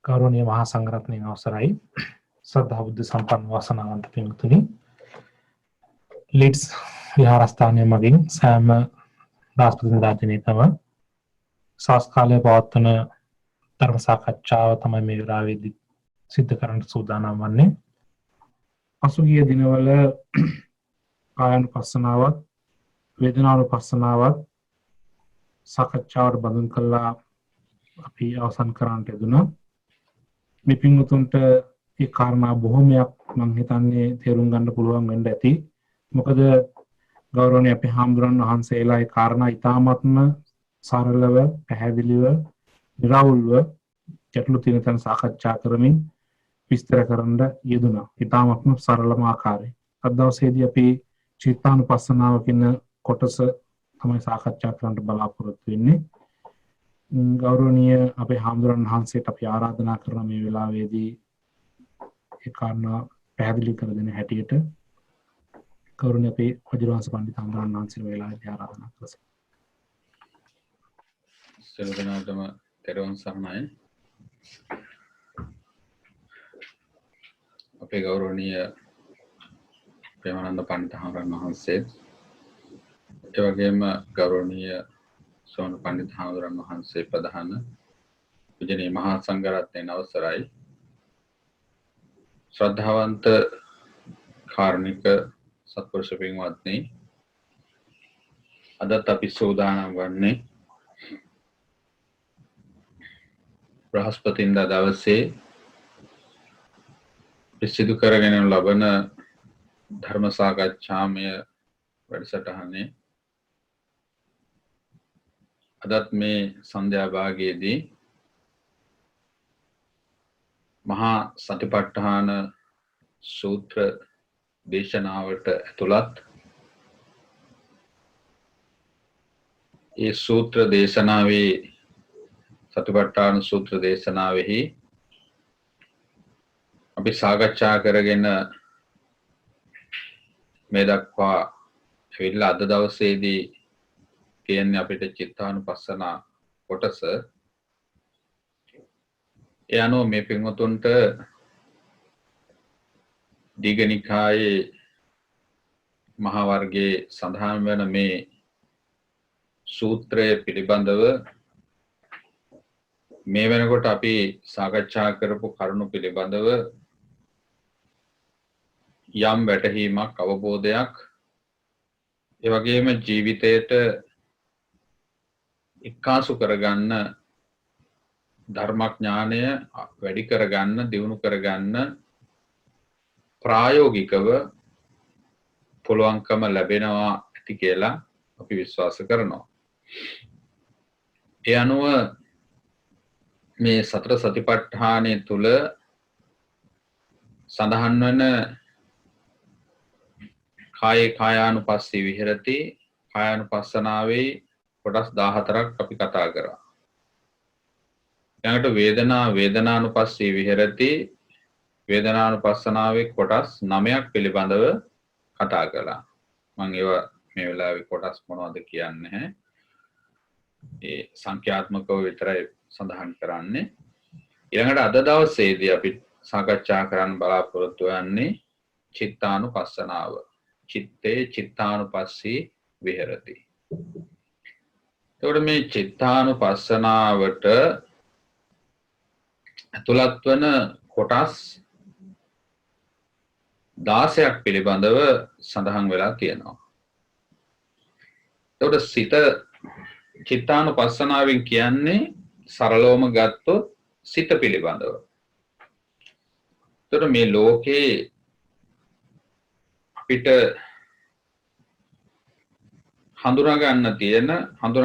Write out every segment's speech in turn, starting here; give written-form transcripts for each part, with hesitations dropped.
ගෞරවනීය මහා සංඝරත්නයන් අවසරයි ශ්‍රද්ධා බුද්ධ සම්පන්න වාසනාවන්ත පින්තුනි ලිඩ්ස් විහාරස්ථානයේ මගින් සෑම බ්‍රහස්පතින්දා දිනේතම සාස් කාලයේ පවත්වන ධර්ම සාකච්ඡාව තමයි මේ වෙලාවේදී සිද්ධ කරන්න සූදානම් වන්නේ. පසුගිය දිනවල කායानुපස්සනාවත් වේදනානුපස්සනාවත් සාකච්ඡාවට බඳුන් කළා අපි අවසන් කරන්නට යෙදුණා. මේ පින්වතුන්ට ඒ කාරණා බොහොමයක් මම හිතන්නේ තේරුම් ගන්න පුළුවන් වෙන්න ඇති. මොකද ගෞරවනීය අපේ හාමුදුරන් වහන්සේලා ඒ කාරණා ඉතාමත්ම සරලව, පැහැදිලිව, නිරවුල්ව ගැටලු තියෙන තැන සාකච්ඡා කරමින් විස්තර කරන්න යෙදුණා. ඉතාමත්ම සරලම ආකාරයෙන්. අද දවසේදී අපි චිත්තානුපස්සනාව කියන කොටස තමයි සාකච්ඡා කරන්න බලාපොරොත්තු වෙන්නේ. ගෞරවනීය අපේ හාමුදුරන් වහන්සේට අපි ආරාධනා කරන මේ වෙලාවේදී ඒ කාරණා පැහැදිලි කර දෙන හැටියට ගෞරවනීය අපේ වජිරවංශ පඬිතුක හාමුදුරන් වහන්සේ මේ වෙලාවේදී ආරාධනා කරනවා. සර්වදනාටම තෙරුවන් සරණයි. අපේ ගෞරවනීය ප්‍රේමානන්ද පඬිතුක හාමුදුරන් වහන්සේ ඒ වගේම ගෞරවනීය සෝන පඬිතුක හාමුදුරන් වහන්සේ ප්‍රධාන විජේනී මහා සංඝරත්නයන් අවසරයි. ශ්‍රද්ධාවන්ත කාරුණික සත්පුරුෂ පින්වත්නි, අදත් අපි සූදානම් වන්නේ බ්‍රහස්පතින්දා දවසේ සිදු කරගෙන ලබන ධර්ම සාකච්ඡාමය වැඩසටහනේ අදත් මේ සන්ධ්‍යා භාගයේදී මහා සතිපට්ඨාන සූත්‍ර දේශනාවට ඇතුළත් ඒ සූත්‍ර දේශනාවේ සතිපට්ඨාන සූත්‍ර දේශනාවෙහි අපි සාකච්ඡා කරගෙන මේ දක්වා ඇවිල්ලා අද දවසේදී කියන්නේ අපිට චිත්තානුපස්සන කොටස. ඒ අනුව මේ පින්වතුන්ට දීඝනිකායේ මහා වර්ගයේ සඳහන් වන මේ සූත්‍රය පිළිබඳව මේ වෙනකොට අපි සාකච්ඡා කරපු කරුණු පිළිබඳව යම් වැටහීමක්, අවබෝධයක්, ඒ වගේම ජීවිතයට එක්කාසු කරගන්න, ධර්මඥානය වැඩි කරගන්න, දියුණු කරගන්න ප්‍රායෝගිකව පුළුවන්කම ලැබෙනවා ඇති කියලා අපි විශ්වාස කරනවා. ඒ අනුව මේ සතර සතිපට්ඨානය තුල සඳහන් වන කායේ කායානුපස්සී විහෙරති, කායානුපස්සනාවේ කොටස් 14ක් අපි කතා කරා. ඊළඟට වේදනානුපස්සී විහෙරති, වේදනානුපස්සනාවේ කොටස් 9ක් පිළිබඳව කතා කළා. මම ඒවා මේ වෙලාවේ කොටස් මොනවද කියන්නේ නැහැ. ඒ සංඛ්‍යාත්මකව විතරයි සඳහන් කරන්නේ. ඊළඟට අද දවසේදී අපි සාකච්ඡා කරන්න බලාපොරොත්තු වෙන්නේ චිත්තානුපස්සනාව. චිත්තේ චිත්තානුපස්සී විහෙරති. එතකොට මේ චිත්තානුපස්සනාවට ඇතුළත් වන කොටස් 16ක් පිළිබඳව සඳහන් වෙලා තියෙනවා. එතකොට සිත චිත්තානුපස්සනාවෙන් කියන්නේ සරලවම ගත්තොත් සිත පිළිබඳව. එතකොට මේ ලෝකේ අපිට හඳුනා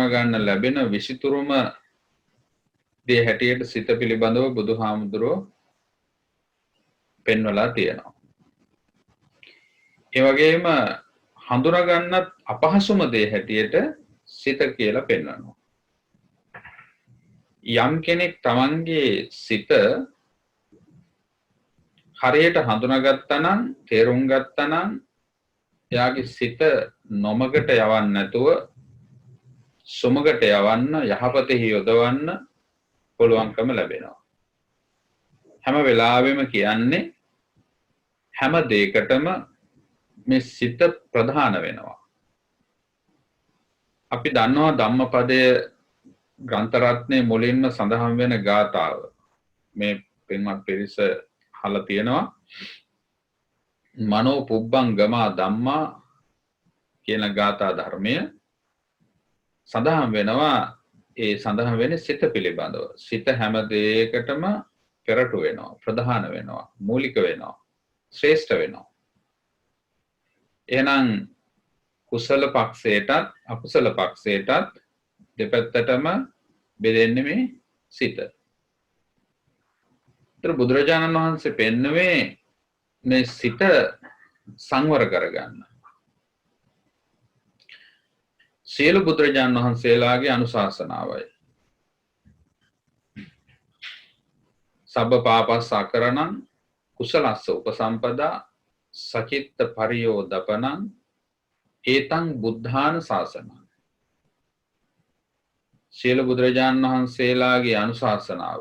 ගන්න ලැබෙන විසිතුරුම දේ හැටියට සිත පිළිබඳව බුදුහාමුදුරුවෝ පෙන්වලා තියෙනවා. ඒ වගේම හඳුනා ගන්නත් අපහසුම දේ හැටියට සිත කියලා පෙන්වනවා. යම් කෙනෙක් තමන්ගේ සිත හරියට හඳුනාගත්තා නම්, තේරුම් ගත්තා නම්, එයාගේ සිත නොමගට යවන්න නැතුව සුමගට යවන්න, යහපතෙහි යොදවන්න පුළුවන්කම ලැබෙනවා. හැම වෙලාවෙම කියන්නේ හැම දෙයකටම මේ සිත ප්‍රධාන වෙනවා. අපි දන්නවා ධම්මපදය ග්‍රන්ථ රත්නයේ මුලින්ම සඳහන් වෙන ගාථාව. මේ පින්වත් පිරිස අහලා තියෙනවා. මනෝ පුබ්බංගමා ධම්මා කියන ගාථා ධර්මය සඳහන් වෙනවා. ඒ සඳහන් වෙන්නේ සිත පිළිබඳව. සිත හැම දෙයකටම පෙරටු වෙනවා, ප්‍රධාන වෙනවා, මූලික වෙනවා, ශ්‍රේෂ්ඨ වෙනවා. එහෙනම් කුසල පක්ෂයටත් අකුසල පක්ෂයටත් දෙපැත්තටම බෙදෙන්නේ මේ සිත. ඒතර බුදුරජාණන් වහන්සේ පෙන්වුවේ මේ සිත සංවර කරගන්න. සියලු බුදුරජාණන් වහන්සේලාගේ අනුශාසනාවයි. සබ්බ පාපස්ස අකරණං කුසලස්ස උපසම්පදා සචිත්ත පරියෝදපනං ඒතං බුද්ධාන ශාසනං. සියලු බුදුරජාණන් වහන්සේලාගේ අනුශාසනාව.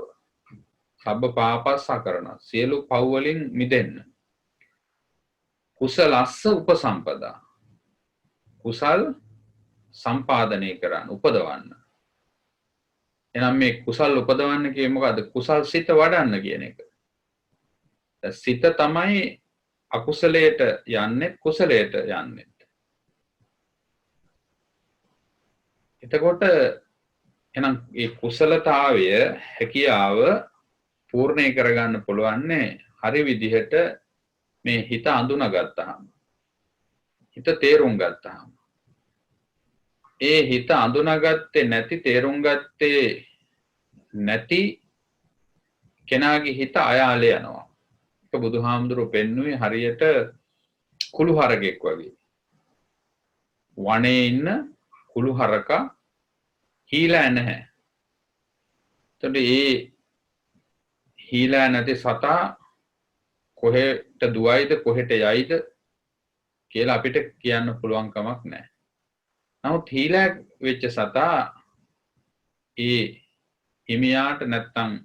සබ්බ පාපස්ස අකරණං සියලු පව් වලින් මිදෙන්න. කුසලස්ස උපසම්පදා කුසල් සම්පාදනය කරන්න, උපදවන්න. එහෙනම් මේ කුසල් උපදවන්න කියන්නේ මොකද්ද? කුසල් සිත වඩන්න කියන එක. සිත තමයි අකුසලයට යන්නේ, කුසලයට යන්නේ. එතකොට එහෙනම් මේ කුසලතාවය, හැකියාව පූර්ණේ කරගන්න පුළුවන්නේ හරි විදිහට මේ හිත අඳුනගත්තාම. හිත තේරුම් ගත්තාම. ඒ හිත අඳුනගත්තේ නැති, තේරුම් ගත්තේ නැති කෙනාගේ හිත අයාලේ යනවා. ඒක බුදුහාමුදුරුවෝ පෙන්වුවේ හරියට කුළු හරකෙක් වගේ. වනේ ඉන්න කුළු හරකා හීලා නැහැ. එතකොට ඒ හීලා නැති සතා කොහෙට දුවයිද, කොහෙට යයිද කියලා අපිට කියන්න පුළුවන් කමක් නැහැ. නමුත් හීලා වෙච්ච සතා ඒ හිමියාට නැත්තම්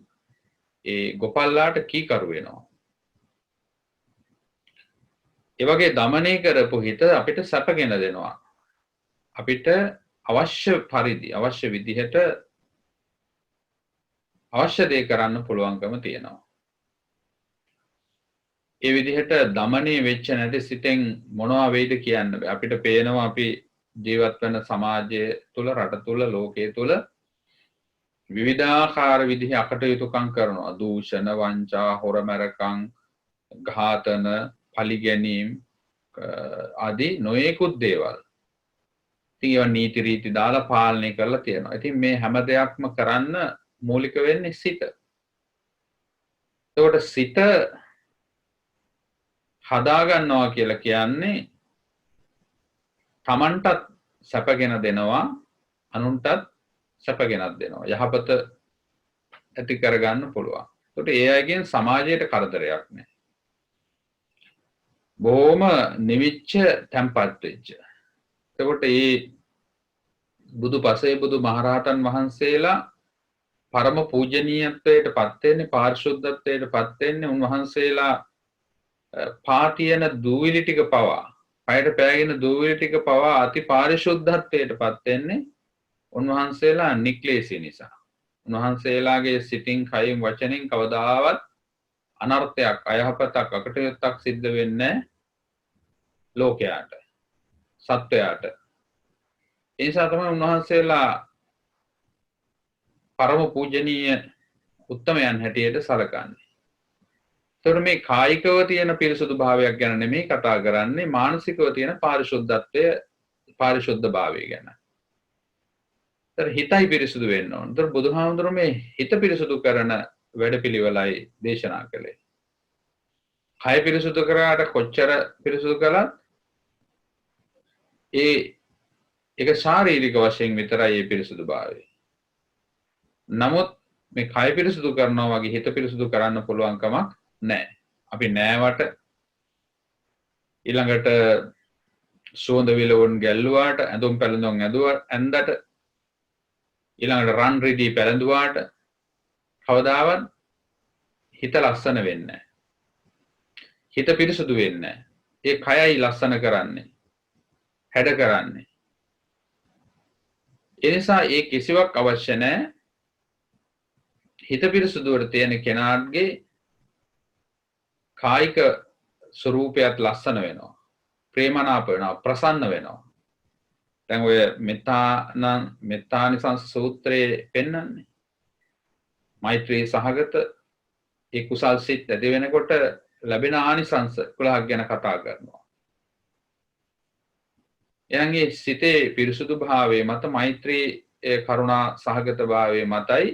ඒ ගොපල්ලාට කීකරු වෙනවා. ඒ වගේ দমনය කරපු හිත අපිට සැපගෙන දෙනවා. අපිට අවශ්‍ය පරිදි, අවශ්‍ය විදිහට අවශ්‍ය දේ කරන්න පුළුවන්කම තියෙනවා. ඒ විදිහට দমনය වෙච්ච නැති සිතෙන් මොනවා වෙයිද කියන්න බෑ. අපිට පේනවා අපි ජීවත් වෙන සමාජය තුළ, රට තුළ, ලෝකයේ තුළ විවිධාකාර විදිහේ අකටයුතුකම් කරනවා. දූෂණ, වංචා, හොරමැරකම්, ඝාතන, පලිගැනීම් ආදී නොයෙකුත් දේවල්. ඉතින් ඒවා නීති රීති දාලා පාලනය කරලා තියෙනවා. ඉතින් මේ හැම දෙයක්ම කරන්න මූලික වෙන්නේ සිත. ඒකට සිත හදා ගන්නවා කියලා කියන්නේ තමන්ටත් සැපගෙන දෙනවා, අනුන්ටත් සැපගෙනත් දෙනවා. යහපත ඇති කරගන්න පුළුවන්. ඒකට ඒ අයගෙන් සමාජයට කරදරයක් නැහැ. බොහොම නිවිච්ච, තැම්පත් වෙච්ච. එතකොට මේ බුදුපසේ බුදු මහරහතන් වහන්සේලා පරම පූජනීයත්වයට පත් වෙන්නේ, පාරිශුද්ධත්වයට පත් වෙන්නේ උන්වහන්සේලා පාතියන දූවිලි ටික පවා, පයට පෑගෙන දූවිලි ටික පවා අති පාරිශුද්ධත්වයට පත් වෙන්නේ උන්වහන්සේලා නික්ලේශී නිසා. උන්වහන්සේලාගේ සිතින්, කයින්, වචනෙන් කවදාවත් අනර්ථයක්, අයහපතක්, අකටයුත්තක් සිද්ධ වෙන්නේ ලෝකයාට, සත්වයාට. ඒ නිසා තමයි උන්වහන්සේලා පරම පූජනීය උත්තමයන් හැටියට සැලකන්නේ. ඒතර මේ කායිකව තියෙන පිරිසුදු භාවයක් ගැන නෙමෙයි කතා කරන්නේ, මානසිකව තියෙන පාරිශුද්ධත්වය, පාරිශුද්ධ භාවය ගැන. ඒතර හිතයි පිරිසුදු වෙන්න ඕන. ඒතර බුදුහාමුදුරුවෝ මේ හිත පිරිසුදු කරන වැඩපිළිවෙලයි දේශනා කළේ. කය පිරිසුදු කරාට කොච්චර පිරිසුදු කළත් ඒක ශාරීරික වශයෙන් විතරයි ඒ පිරිසුදු භාවය. නමුත් මේ කය පිරිසුදු කරනවා වගේ හිත පිරිසුදු කරන්න පුළුවන් කමක් නැහැ. අපි නෑවට ඊළඟට සුවඳ විලවුන් ගැල්ලුවාට, ඇඳුම් පැළඳුම් ඇඳට, ඊළඟට රන් රිදී පැළඳුවාට කවදාවත් හිත ලස්සන වෙන්නේ නැහැ. හිත පිරිසුදු වෙන්නේ නැහැ. ඒ කයයි ලස්සන කරන්නේ. හැඩ කරන්නේ. ඒ නිසා ඒ කිසිවක් අවශ්‍ය නැහැ. හිත පිරිසුදුවට තියෙන කෙනාගේ කායික ස්වરૂපයත් ලස්සන වෙනවා. ප්‍රේමනාප වෙනවා, ප්‍රසන්න වෙනවා. දැන් ඔය මෙත්තානිසංස සූත්‍රයේ පෙන්වන්නේ මෛත්‍රී සහගත ඒ කුසල් සිත් ඇති වෙනකොට ලැබෙන ආනිසංස 11ක් ගැන කතා කරනවා. එනංගේ සිතේ පිරිසුදු භාවයේ මත මෛත්‍රී කරුණා සහගත භාවයේ මතයි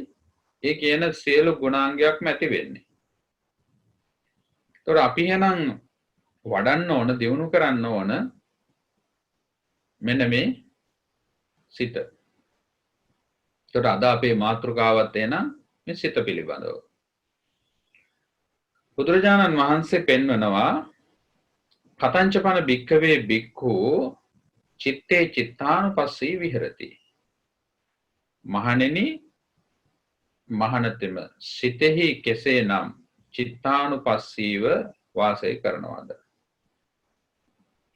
ඒ කියන සියලු ගුණාංගයක්ම ඇති වෙන්නේ. ඒතකොට අපි එහෙනම් වඩන්න ඕන, දියුණු කරන්න ඕන මෙන්න මේ සිත. ඒතකොට අද අපේ මාතෘකාවත් එන මේ සිත පිළිබඳව. බුදුරජාණන් වහන්සේ පෙන්වනවා කතංචපන භික්ඛවේ භික්ඛු චිත්තේ චිත්තානුපස්සී විහෙරති. මහණෙනි, මහණතෙම සිතෙහි කෙසේනම් චිත්තානුපස්සීව වාසය කරනවාද?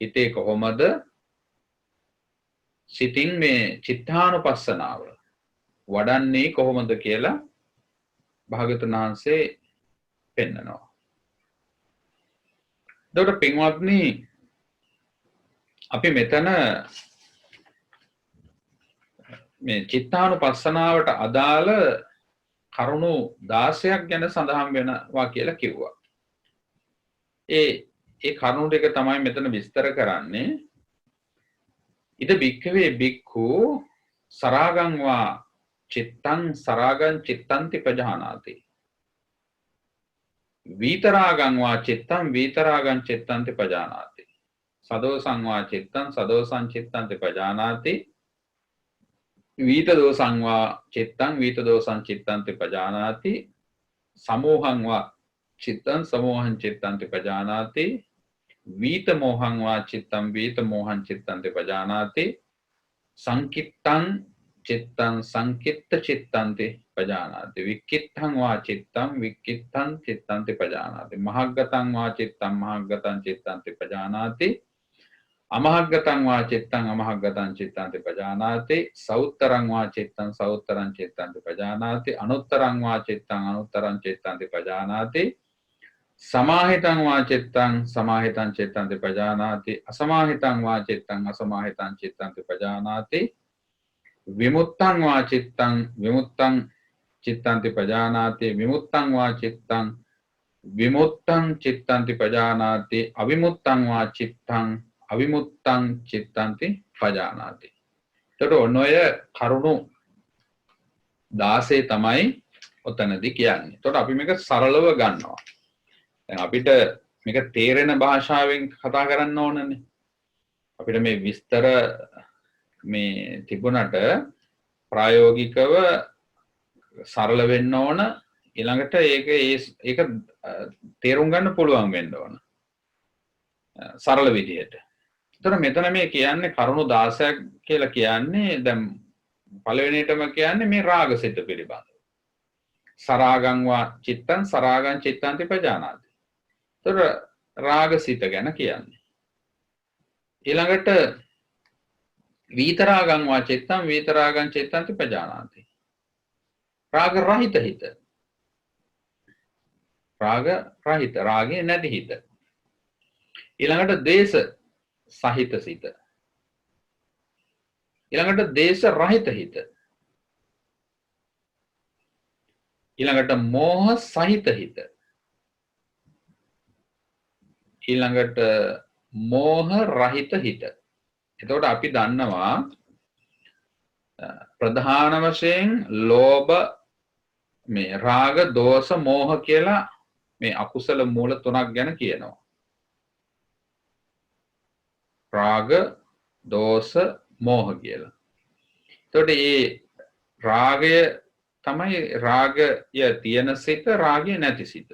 හිතේ කොහොමද සිතින් මේ චිත්තානුපස්සනාව වඩන්නේ කොහොමද කියලා භාග්‍යවතුන් වහන්සේ පෙන්නනවා. එතකොට පින්වත්නි, අපි මෙතන මේ චිත්තානුපස්සනාවට අදාළ කරුණු 16ක් ගැන සඳහන් වෙනවා කියලා කිව්වා. ඒ කරුණු ටික තමයි මෙතන විස්තර කරන්නේ. ඉද භික්ඛවේ භික්ඛු සරාගං වා චිත්තං සරාගං චිත්තන්ති පජානාති. විතරාගං වා චිත්තං විතරාගං චිත්තන්ති පජානාති. සදෝසං වා චිත්තං සදෝසං චිත්තන්ති පජානාති. විතදෝසං වා චිත්තං විතදෝසං චිත්තන්ති පජානාති. සමෝහං වා චිත්තං සමෝහං චිත්තන්ති පජානාති. වීත මෝහං වා චිත්තං වීත මෝහං චිත්තන්ති පජානාති. සංකිත්තං චිත්තං සංකිත්ත චිත්තන්ති පජානාති. වික්කිත්තං වා චිත්තං වික්කිත්තං චිත්තන්ති පජානාති. මහග්ගතං වා චිත්තං මහග්ගතං චිත්තන්ති පජානාති. අමහග්ගතං වා චිත්තං අමහග්ගතං චිත්තන්ති පජානාති. සෞත්තරං වා චිත්තං සෞත්තරං චිත්තන්ති පජානාති. අනුත්තරං වා චිත්තං අනුත්තරං චිත්තන්ති පජානාති. සමාහිතං වා චිත්තං සමාහිතං චිත්තන්ති පජානාති. අසමාහිතං වා චිත්තං අසමාහිතං චිත්තන්ති පජානාති. විමුත්තං වා චිත්තං විමුත්තං චිත්තන්ති පජානාති. විමුත්තං වා චිත්තං විමුත්තං චිත්තන්ති පජානාති. අවිමුත්තං වා චිත්තං අවිමුත්තං චිත්තන්ති පජානාති. එතකොට ඔය කරුණු 16 තමයි ඔතනදී කියන්නේ. එතකොට අපි මේක සරලව ගන්නවා. දැන් අපිට මේක තේරෙන භාෂාවෙන් කතා කරන්න ඕනනේ. අපිට මේ විස්තර මේ තිබුණට ප්‍රායෝගිකව සරල වෙන්න ඕන. ඊළඟට ඒක තේරුම් ගන්න පුළුවන් වෙන්න ඕන සරල විදිහට. එතකොට මෙතන මේ කියන්නේ කරුණු 16ක් කියලා කියන්නේ දැන් පළවෙනියටම කියන්නේ මේ රාගසිත පිළිබඳව. සරාගං වා චිත්තං සරාගං චිත්තන්ති පජානාති. එතකොට රාගසිත ගැන කියන්නේ. ඊළඟට විතරාගං වා චිත්තං විතරාගං චිත්තන්ති පජානාති. රාග රහිත හිත. රාග රහිත, රාගේ නැති හිත. ඊළඟට දේශ සහිත සිත. ඊළඟට දේශ රහිත හිත. ඊළඟට මෝහ සහිත හිත. ඊළඟට මෝහ රහිත හිත. එතකොට අපි දන්නවා ප්‍රධාන වශයෙන් ලෝභ, මේ රාග, දෝෂ, මෝහ කියලා මේ අකුසල මූල තුනක් ගැන කියනවා. රාග, දෝෂ, මෝහ කියලා. එතකොට මේ රාගය තමයි රාගය තියෙන සිත, රාගය නැති සිත.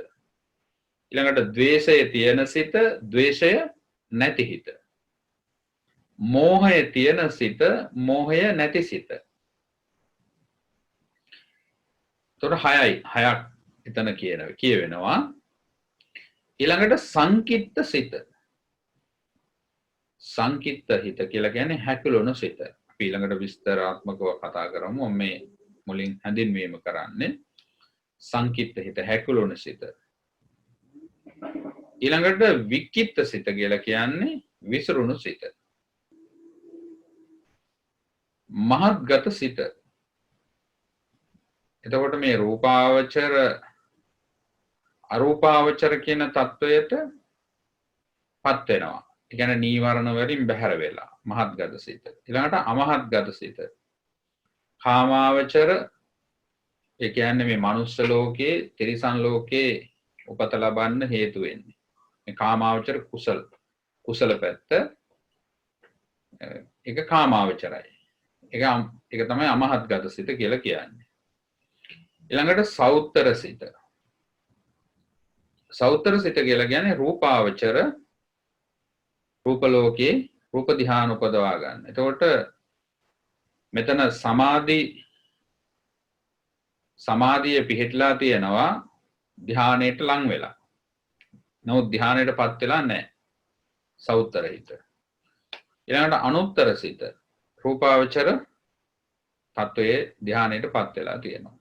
ඊළඟට ද්වේෂය තියෙන සිත, ද්වේෂය නැති හිත. මෝහය තියෙන සිත, මෝහය නැති සිත. එතකොට හයක්. එතන කියවෙනවා. ඊළඟට සංකිට්ත සිත. සංකිට්ත හිත කියලා කියන්නේ හැකිලුණු සිත. අපි ඊළඟට විස්තරාත්මකව කතා කරමු. මේ මුලින් හැඳින්වීම කරන්නේ සංකිට්ත හිත, හැකිලුණු සිත. ඊළඟට වික්කිත්ත සිත කියලා කියන්නේ විසිරුණු සිත. මහත්ගත සිත. එතකොට මේ රූපාවචර අරූපාවචර කියන තත්වයට පත් වෙනවා. ඒ කියන්නේ නීවරණ වලින් බැහැර වෙලා මහත්ගත සිත. ඊළඟට අමහත්ගත සිත. කාමාවචර, ඒ කියන්නේ මේ මනුස්ස ලෝකේ, තිරිසන් ලෝකේ උපත ලබන්න හේතු වෙන්නේ. මේ කාමාවචර කුසල පැත්ත. ඒක කාමාවචරයි. ඒක තමයි අමහත්ගත සිත කියලා කියන්නේ. ඊළඟට සෞත්තර සිත. සෞත්තර සිත කියලා කියන්නේ රූපාවචර, රූප ලෝකේ රූප ධ්‍යාන උපදවා ගන්න. එතකොට මෙතන සමාධිය පිහිටලා තියෙනවා ධ්‍යානයට ලං වෙලා. නමුත් ධ්‍යානයටපත් වෙලා නැහැ. සෞත්තර හිත. ඊළඟට අනුත්තර සිත. රූපාවචර තත්වයේ ධ්‍යානයටපත් වෙලා තියෙනවා.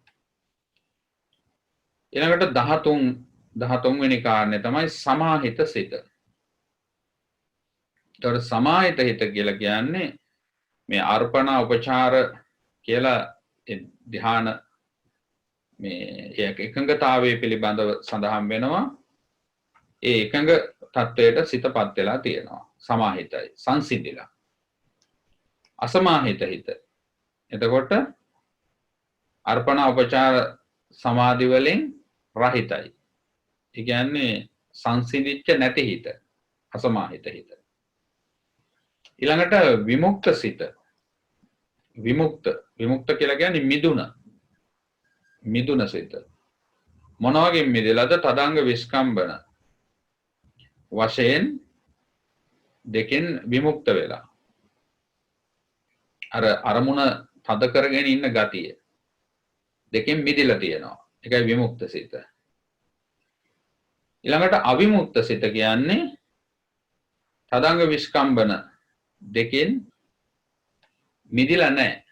ඊළඟට 13 වෙනි කාරණේ තමයි සමාහිත සිත. ඒතකොට සමාහිත හිත කියලා කියන්නේ මේ අර්පණ උපචාර කියලා ධ්‍යාන මේ එකඟතාවයේ පිළිබඳව සඳහන් වෙනවා. ඒ එකඟ තත්වයට සිතපත් වෙලා තියෙනවා. සමාහිතයි, සංසිඳිලා. අසමාහිත හිත. එතකොට අර්පණ උපචාර සමාධි වලින් රහිතයි. ඒ කියන්නේ සංසිඳිච්ච නැති හිත. අසමාහිත හිත. ඊළඟට විමුක්ත සිත. විමුක්ත කියලා කියන්නේ මිදුන සිත. මොන වගේ මිදෙලාද? තදංග විස්කම්බන වශයෙන් දෙකෙන් විමුක්ත වෙලා. අර අරමුණ තද කරගෙන ඉන්න ගතිය දෙකෙන් මිදලා තියෙනවා. ඒකයි විමුක්ත සිත. ඊළඟට අවිමුක්ත සිත කියන්නේ තදංග විස්කම්බන දෙකෙන් මිදිලා නැහැ.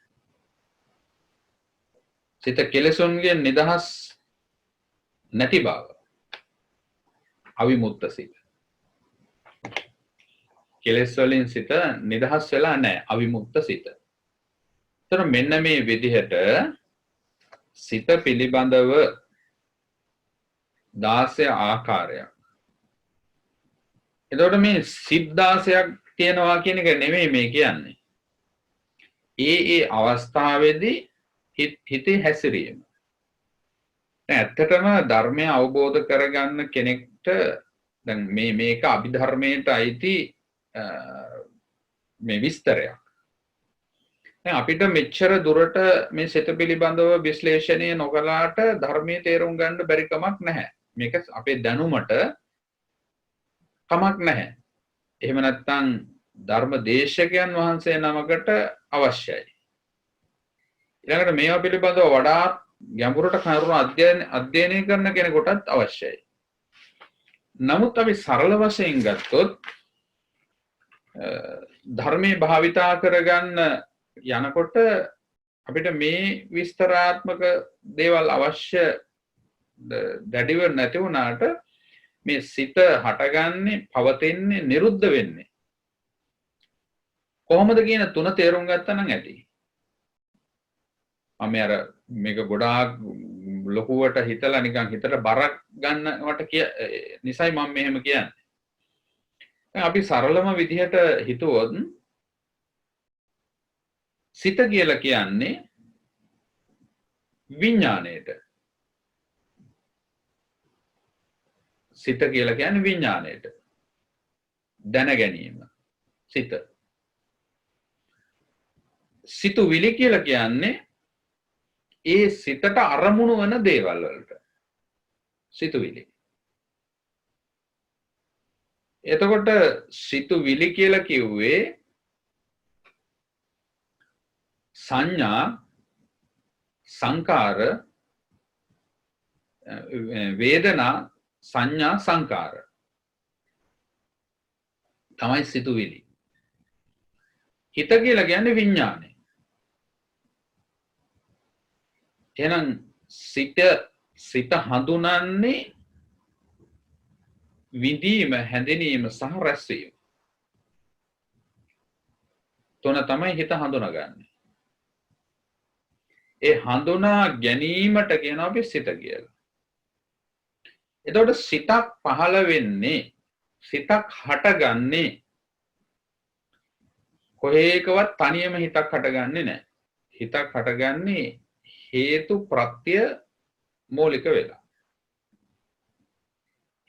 සිත කෙලෙසුන්ගෙන් නිදහස් නැති බව. අවිමුක්ත සිත. කෙලෙස් වලින් සිත නිදහස් වෙලා නැහැ. අවිමුක්ත සිත. ඒතර මෙන්න මේ විදිහට සිත පිළිබඳව 16 ආකාරයක්. එතකොට මේ සිත් 16ක් තියෙනවා කියන එක නෙමෙයි මේ කියන්නේ. ඒ අවස්ථාවේදී හිතේ හැසිරීම. ඇත්තටම ධර්මය අවබෝධ කරගන්න කෙනෙක්ට දැන් මේක අභිධර්මයට අයිති මේ විස්තරයක්. දැන් අපිට මෙච්චර දුරට මේ සිත පිළිබඳව විශ්ලේෂණය නොකලාට ධර්මයේ තේරුම් ගන්න බැරි කමක් නැහැ. මේක අපේ දැනුමට කමක් නැහැ. එහෙම නැත්නම් ධර්ම දේශකයන් වහන්සේ නමකට අවශ්‍යයි. ඊළඟට මේවා පිළිබඳව වඩාත් ගැඹුරට කරුණු අධ්‍යයනය කරන කෙනෙකුටත් අවශ්‍යයි. නමුත් අපි සරල වශයෙන් ගත්තොත් ධර්මයේ භාවිතා කරගන්න යනකොට අපිට මේ විස්තරාත්මක දේවල් අවශ්‍ය දැඩිව නැති වුණාට මේ සිත හටගන්නේ, පවතින්නේ, නිරුද්ධ වෙන්නේ කොහොමද කියන තුන තේරුම් ගත්තා නම් ඇති. මම අර මේක ගොඩාක් ලොකුවට හිතලා නිකන් හිතට බරක් ගන්නවට නිසයි මම මෙහෙම කියන්නේ. දැන් අපි සරලම විදිහට හිතුවොත් සිත කියලා කියන්නේ විඥාණයට. සිත කියලා කියන්නේ විඥාණයට. දැන ගැනීම. සිත. සිතුවිලි කියලා කියන්නේ ඒ සිතට අරමුණු වන දේවල් වලට. සිතුවිලි. එතකොට සිතුවිලි කියලා කිව්වේ සංඥා, සංකාර, වේදනා සංඥා සංකාර තමයි සිතුවිලි. හිත කියලා කියන්නේ විඥානය. එහෙනම් සිත හඳුනන්නේ විඳීම, හැඳිනීම සහ රැස්වීම. තොන තමයි හිත හඳුනාගන්නේ. ඒ හඳුනා ගැනීමට කියනවා අපි සිත කියලා. එතකොට සිතක් පහළ වෙන්නේ, සිතක් හටගන්නේ කොහේකවත් තනියම හිතක් හටගන්නේ නැහැ. හිතක් හටගන්නේ හේතු ප්‍රත්‍ය මූලික වෙලා.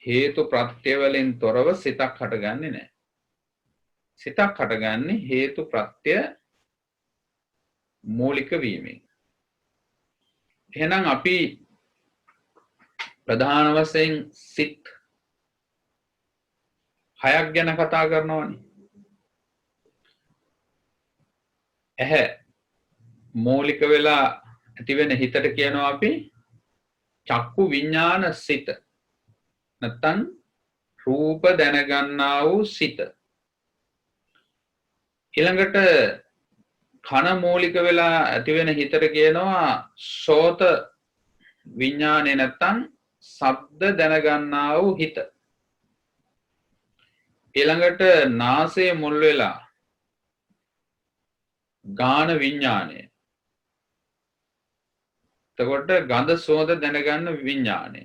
හේතු ප්‍රත්‍ය වලින් තොරව සිතක් හටගන්නේ නැහැ. සිතක් හටගන්නේ හේතු ප්‍රත්‍ය මූලික වීමෙන්. එහෙනම් අපි ප්‍රධාන වශයෙන් සිත් 6ක් ගැන කතා කරනවානේ. ඇහැ මූලික වෙලා ඇති වෙන හිතට කියනවා අපි චක්කු විඥාන සිත. නැත්තම් රූප දැනගන්නා වූ සිත. ඊළඟට කන මූලික වෙලා ඇති වෙන හිතට කියනවා සෝත විඥානේ නැත්තම් ශබ්ද දැනගන්නා වූ හිත. ඊළඟට නාසය මුල් වෙලා ගාන විඥානය. එතකොට ගඳ සුවඳ දැනගන්න විඥානය.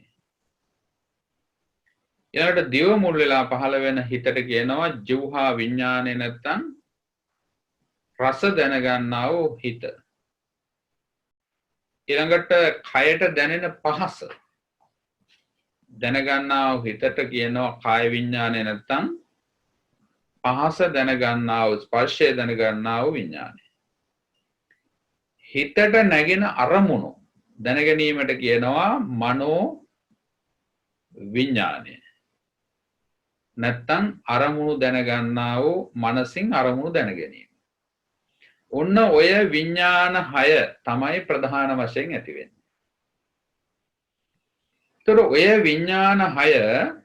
ඊළඟට දිව මුල් වෙලා පහළ වෙන හිතට කියනවා ජීවහා විඥානය නැත්තම් රස දැනගන්නා වූ හිත. ඊළඟට කයට දැනෙන පහස දැනගන්නා වූ හිතට කියනවා කාය විඥානය නැත්තම් පහස දැනගන්නා වූ ස්පර්ශය දැනගන්නා වූ විඥානය. හිතට නැගෙන අරමුණු දැනගැනීමට කියනවා මනෝ විඥානය. නැත්තම් අරමුණු දැනගන්නා වූ මනසින් අරමුණු දැනගැනීම. ඔන්න ඔය විඥාන 6 තමයි ප්‍රධාන වශයෙන් ඇති වෙන්නේ. ඒතර ඔය විඥාන 6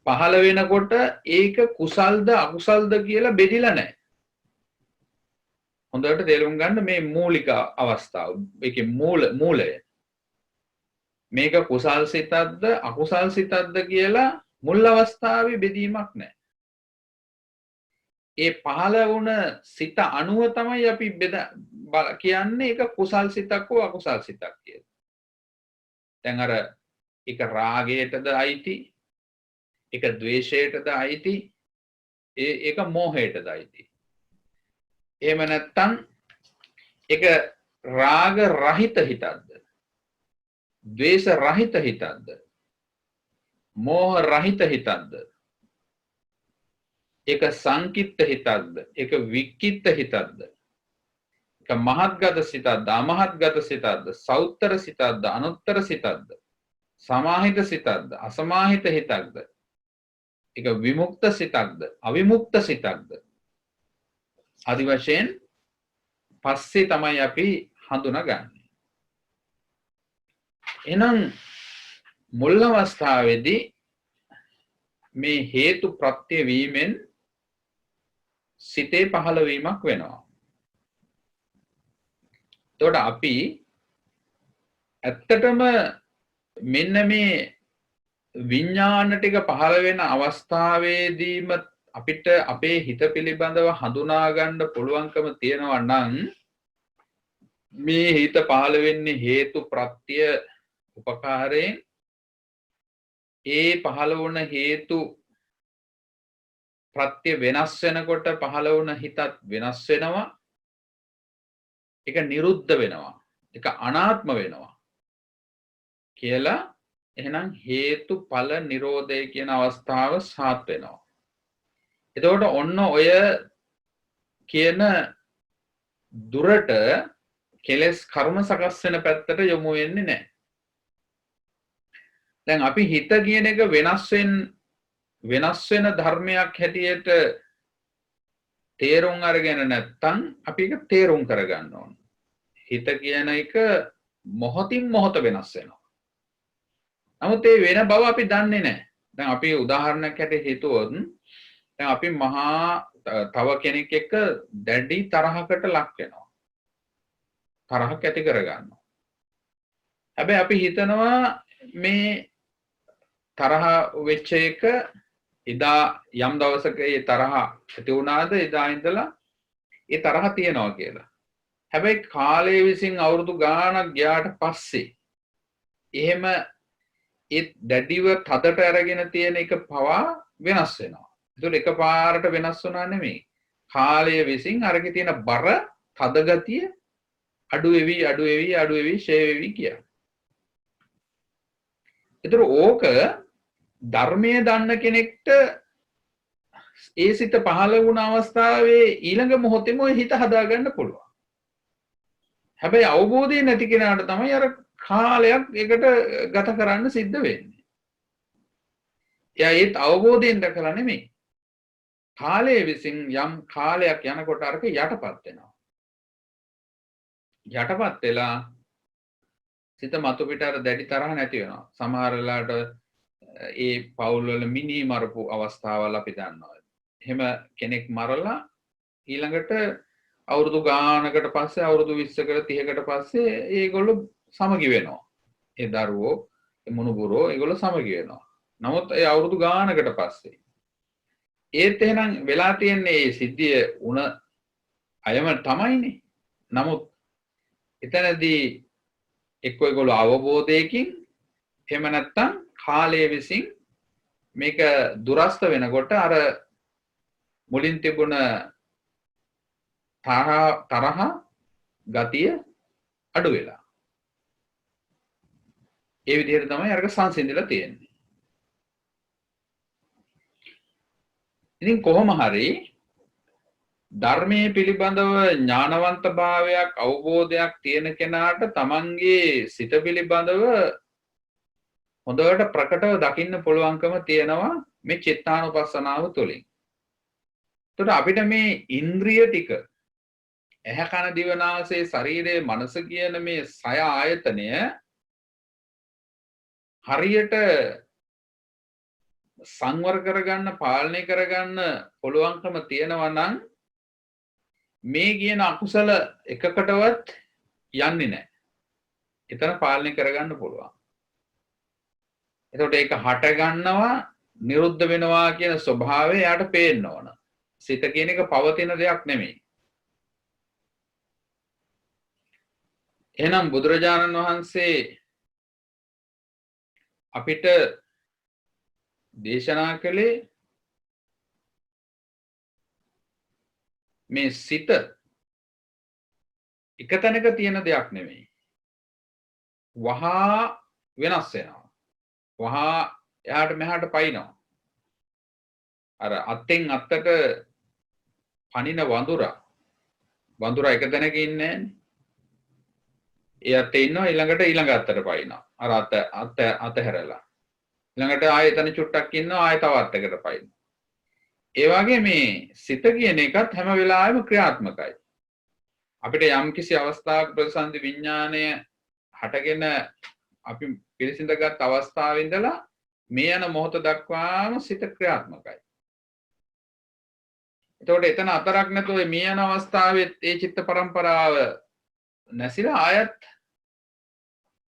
පහළ වෙනකොට ඒක කුසල්ද අකුසල්ද කියලා බෙදිලා නැහැ. හොඳට තේරුම් ගන්න මේ මූලික අවස්ථාව. ඒකේ මූලය. මේක කුසල් සිතක්ද අකුසල් සිතක්ද කියලා මුල් අවස්ථාවේ බෙදීමක් නැහැ. ඒ පහළ වුණ සිත අනුව තමයි අපි කියන්නේ ඒක කුසල් සිතක් හෝ අකුසල් සිතක් කියලා. දැන් අර එක රාගයටද අයිති, එක ද්වේෂයටද අයිති, ඒක මෝහයටද අයිති. එහෙම නැත්තම් ඒක රාග රහිත හිතක්ද, ද්වේෂ රහිත හිතක්ද, මෝහ රහිත හිතක්ද, ඒක සංකිට්ත හිතක්ද, ඒක වික්කිට්ත හිතක්ද, ඒක මහත්ගත සිතක්ද, අමහත්ගත සිතක්ද, සෞත්තර සිතක්ද, අනුත්තර සිතක්ද, සමාහිත සිතක්ද, අසමාහිත හිතක්ද, ඒක විමුක්ත සිතක්ද, අවිමුක්ත සිතක්ද ආදි වශයෙන් පස්සේ තමයි අපි හඳුනාගන්නේ. එහෙනම් මුල් අවස්ථාවේදී මේ හේතු ප්‍රත්‍ය වීමෙන් සිතේ පහළ වීමක් වෙනවා. එතකොට අපි ඇත්තටම මෙන්න මේ විඥාන ටික පහළ වෙන අවස්ථාවේදීම අපිට අපේ හිත පිළිබඳව හඳුනා ගන්න පුළුවන්කම තියෙනවා නම් මේ හිත පහළ වෙන්නේ හේතු ප්‍රත්‍ය උපකාරයෙන් ඒ පහළ වුණ හේතු ප්‍රත්‍ය වෙනස් වෙනකොට පහළ වුණ හිතත් වෙනස් වෙනවා. ඒක නිරුද්ධ වෙනවා. ඒක අනාත්ම වෙනවා කියලා එහෙනම් හේතුඵල නිරෝධය කියන අවස්ථාව සාත් වෙනවා. එතකොට ඔන්න ඔය කියන දුරට කෙලස් කර්ම සකස් වෙන පැත්තට යොමු වෙන්නේ නැහැ. දැන් අපි හිත කියන එක වෙනස් වෙන ධර්මයක් හැටියට තේරුම් අරගෙන නැත්තම් අපි ඒක තේරුම් කරගන්න ඕන. හිත කියන එක මොහොතින් මොහොත වෙනස් වෙනවා. නමුත් ඒ වෙන බව අපි දන්නේ නැහැ. දැන් අපි උදාහරණයක් හැටියට හිතුවොත් දැන් අපි මහා තව කෙනෙක් එක්ක දැඩි තරහකට ලක් වෙනවා. තරහක් ඇති කරගන්නවා. හැබැයි අපි හිතනවා මේ තරහ වෙච්ච එක එදා යම් දවසක ඒ තරහ ඇති වුණාද එදා ඉඳලා ඒ තරහ තියනවා කියලා. හැබැයි කාලය විසින් අවුරුදු ගාණක් ගියාට පස්සේ එහෙම ඒ දැඩිව තදට අරගෙන තියෙන එක පවා වෙනස් වෙනවා. ඒතකොට එකපාරට වෙනස් වුණා නෙමෙයි. කාලය විසින් අරගෙන තියෙන බර තද ගතිය අඩු වෙවි ෂේ වෙවි කියලා. ඒතර ඕක ධර්මයේ දන්න කෙනෙක්ට ඒ සිත පහළ වුණ අවස්ථාවේ ඊළඟ මොහොතේම ඔය හිත හදාගන්න පුළුවන්. හැබැයි අවබෝධය නැති කෙනාට තමයි අර කාලයක් එකට ගත කරන්න සිද්ධ වෙන්නේ. එයා ඒත් අවබෝධයෙන් දැකලා නෙමෙයි. කාලය විසින් යම් කාලයක් යනකොට අරක යටපත් වෙනවා. යටපත් වෙලා සිත මතු පිට අර දැඩි තරහ නැති වෙනවා. සමහර වෙලාවට ඒ පවුල් වල මිනි මරපු අවස්ථාවල් අපි දන්නවා. එහෙම කෙනෙක් මරලා ඊළඟට අවුරුදු ගානකට පස්සේ අවුරුදු 20කට 30කට පස්සේ ඒගොල්ලෝ සමගි වෙනවා. ඒ දරුවෝ, ඒ මුණුබුරෝ ඒගොල්ලෝ සමගි වෙනවා. නමුත් ඒ අවුරුදු ගානකට පස්සේ ඒත් එහෙනම් වෙලා තියෙන්නේ මේ සිද්ධිය උන අයම තමයිනේ. නමුත් එතනදී එක්ක ඒගොල්ලෝ අවබෝධයකින් එහෙම නැත්නම් කාලය විසින් මේක දුරස්ත වෙනකොට අර මුලින් තිබුණ තරහ ගතිය අඩු වෙලා. ඒ විදිහට තමයි අරක සංසිඳිලා තියෙන්නේ. ඉතින් කොහොම හරි ධර්මයේ පිළිබඳව ඥානවන්තභාවයක් අවබෝධයක් තියෙන කෙනාට තමන්ගේ සිත පිළිබඳව හොඳට ප්‍රකටව දකින්න පුළුවන්කම තියෙනවා මේ චිත්තානුපස්සනාව තුළින්. එතකොට අපිට මේ ඉන්ද්‍රිය ටික ඇහැ කන දිව නාසය ශරීරය මනස කියන මේ සය ආයතනය හරියට සංවර කරගන්න පාලනය කරගන්න පුළුවන්කම තියෙනවා නම් මේ කියන අකුසල එකකටවත් යන්නේ නැහැ. එතන පාලනය කරගන්න පුළුවන්. එතකොට ඒක හට ගන්නවා නිරුද්ධ වෙනවා කියන ස්වභාවය යාට පේන්න ඕන. සිත කියන එක පවතින දෙයක් නෙමෙයි. එහෙනම් බුදුරජාණන් වහන්සේ අපිට දේශනා කළේ මේ සිත එක තැනක තියෙන දෙයක් නෙමෙයි. වහා වෙනස් වෙනවා. වහා එහාට මෙහාට පයින්නවා. අර අත්ෙන් අත්තට පනින වඳුරා එක තැනක ඉන්නේ නැහැ. ඒ අතේ ඉන්නවා ඊළඟට ඊළඟ අත්තට පයින්නවා. අර අත හැරලා. ඊළඟට ආයෙ එතන චුට්ටක් ඉන්නවා ආයෙ තව අත්තකට පයින්නවා. ඒ වගේ මේ සිත කියන එකත් හැම වෙලාවෙම ක්‍රියාත්මකයි. අපිට යම්කිසි අවස්ථාවක ප්‍රතිසන්දි විඥාණය හටගෙන අපි පිළිසිඳගත් අවස්ථාවේ ඉඳලා මේ යන මොහොත දක්වාම සිත ක්‍රියාත්මකයි. එතකොට එතන අතරක් නැතුව මේ යන අවස්ථාවේ ඒ චිත්ත පරම්පරාව නැසිලා ආයත්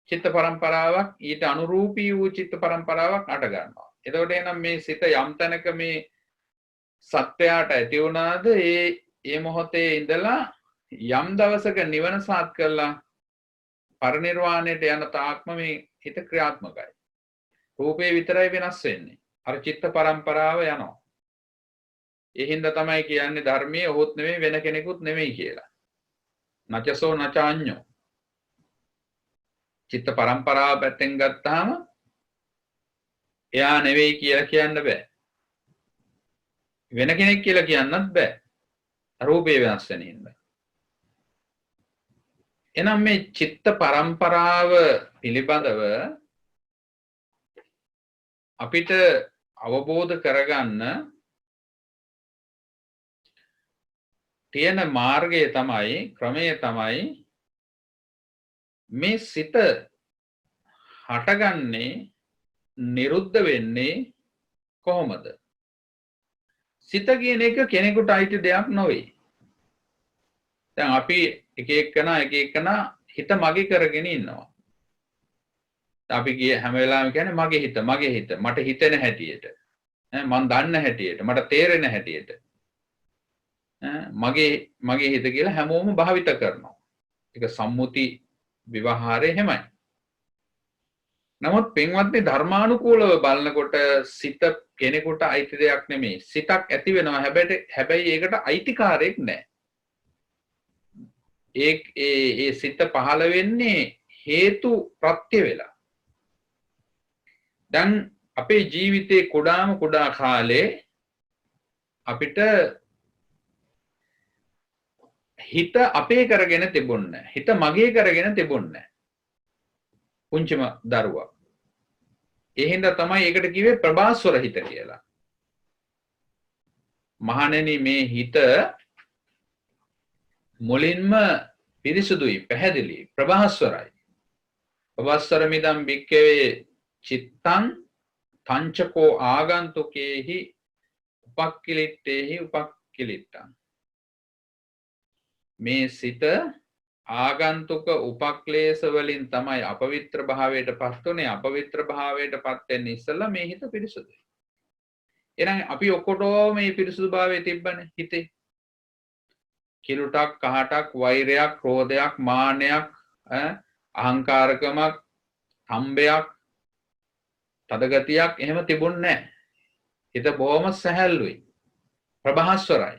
චිත්ත පරම්පරාවක් ඊට අනුරූපී වූ චිත්ත පරම්පරාවක් අට ගන්නවා. එතකොට එහෙනම් මේ සිත යම් තැනක මේ සත්‍යයට ඇති වුණාද ඒ මොහොතේ ඉඳලා යම් දවසක නිවන සාත් කරලා පරිනිර්වාණයට යන තාක්ම මේ හිත ක්‍රියාත්මකයි. රූපේ විතරයි වෙනස් වෙන්නේ. අර චිත්ත පරම්පරාව යනවා. ඒ හින්දා තමයි කියන්නේ ධර්මයේ ඔහොත් නෙමෙයි වෙන කෙනෙකුත් නෙමෙයි කියලා. නචසෝ නචාඤ්ඤෝ. චිත්ත පරම්පරාව පැත්තෙන් ගත්තාම එයා නෙවෙයි කියලා කියන්න බෑ. වෙන කෙනෙක් කියලා කියන්නත් බෑ. රූපේ වෙනස් වෙන හින්දා. එනම් මේ චිත්ත පරම්පරාව පිළිබඳව අපිට අවබෝධ කරගන්න තියෙන මාර්ගය තමයි ක්‍රමය තමයි මේ සිත හටගන්නේ නිරුද්ධ වෙන්නේ කොහොමද? සිත කියන එක කෙනෙකුට අයිති දෙයක් නොවේ. දැන් අපි එක එකනා හිත මගේ කරගෙන ඉන්නවා. අපි හැම වෙලාවෙම කියන්නේ මගේ හිත මට හිතෙන හැටියට, මම දන්න හැටියට, මට තේරෙන හැටියට, මගේ හිත කියලා හැමෝම භාවිත කරනවා. ඒක සම්මුති විවහාරය හැමයි. නමුත් පින්වත්නි, ධර්මානුකූලව බලනකොට සිත කෙනෙකුට අයිති දෙයක් නෙමෙයි. සිතක් ඇති වෙනවා, හැබැයි ඒකට අයිතිකාරයෙක් නැහැ. ඒ සිත පහළ වෙන්නේ හේතු ප්‍රත්‍ය වෙලා. දැන් අපේ ජීවිතේ කුඩා කාලේ අපිට හිත අපේ කරගෙන තිබුණේ නැහැ. හිත මගේ කරගෙන තිබුණේ නැහැ. පුංචිම දරුවා. ඒ හින්දා තමයි ඒකට කිව්වේ ප්‍රභාස්වර හිත කියලා. මහණෙනි, මේ හිත මුලින්ම පිරිසුදුයි, පැහැදිලි, ප්‍රභාස්වරයි. ප්‍රභාස්වර මිදම් බික්කවේ චිත්තං තංචකෝ ආගන්තුකේහි උපක්ඛිලිට්ඨේහි උපක්ඛිලිට්ඨං. මේ සිත ආගන්තුක උපක්ලේශ වලින් තමයි අපවිත්‍ර භාවයට පත් උනේ. අපවිත්‍ර භාවයට පත් වෙන්නේ ඉස්සෙල්ලා මේ හිත පිරිසුදුයි. එහෙනම් අපි ඔක්කොටම මේ පිරිසුදු භාවයේ තිබ්බනේ හිතේ. කිලුටක්, කහටක්, වෛරයක්, ක්‍රෝධයක්, මාන්නයක්, අහංකාරකමක්, හම්බයක්, තදගතියක් එහෙම තිබුණේ නැහැ. හිත බොහොම සැහැල්ලුයි, ප්‍රභාස්වරයි.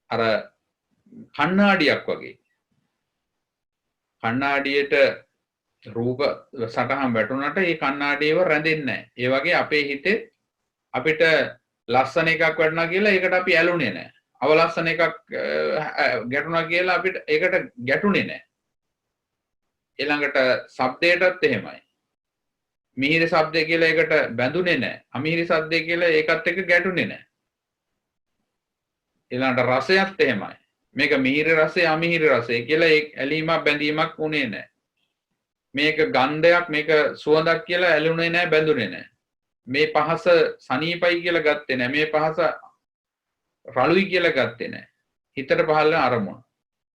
අර කණ්ණාඩියක් වගේ. කණ්ණාඩියට රූප සටහන් වැටුණාට ඒ කණ්ණාඩියව රැඳෙන්නේ නැහැ. ඒ වගේ අපේ හිතේ අපිට ලස්සන එකක් වැටුණා කියලා ඒකට අපි ඇලුනේ නැහැ. අවලස්සන එකක් ගැටුණා කියලා අපිට ඒකට ගැටුනේ නැහැ. ඊළඟට ශබ්දයටත් එහෙමයි. මිහිරි ශබ්දය කියලා ඒකට බැඳුනේ නැහැ. අමිහිරි ශබ්දය කියලා ඒකත් එක්ක ගැටුනේ නැහැ. ඊළඟට රසයත් එහෙමයි. මේක මිහිරි රසය, අමිහිරි රසය කියලා ඒ ඇලීමක් බැඳීමක් උනේ නැහැ. මේක ගන්ධයක්, මේක සුවඳක් කියලා ඇලුනේ නැහැ, බැඳුනේ නැහැ. මේ පහස සනීපයි කියලා ගත්තේ නැහැ. මේ පහස රළුයි කියලා ගත්තේ නැහැ. හිතට පහළ වෙන අරමුණ.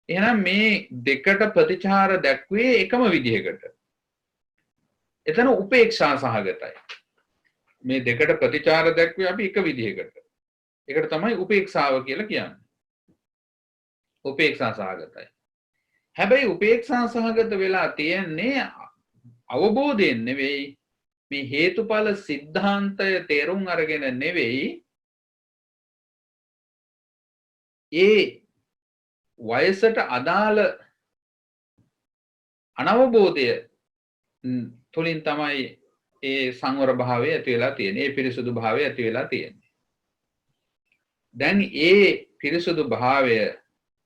එහෙනම් මේ දෙකට ප්‍රතිචාර දැක්වේ එකම විදිහකට. එතන උපේක්ෂා සහගතයි. මේ දෙකට ප්‍රතිචාර දැක්වේ අපි එක විදිහකට. ඒකට තමයි උපේක්ෂාව කියලා කියන්නේ. උපේක්ෂා සහගතයි. හැබැයි උපේක්ෂා සහගත වෙලා තියෙන්නේ අවබෝධයෙන් නෙවෙයි, මේ හේතුඵල සිද්ධාන්තය තේරුම් අරගෙන නෙවෙයි, ඒ වයසට අදාළ අනවබෝධය තුලින් තමයි ඒ සංවර භාවය ඇති වෙලා තියෙන්නේ, ඒ පිරිසුදු භාවය ඇති වෙලා තියෙන්නේ. දැන් ඒ පිරිසුදු භාවය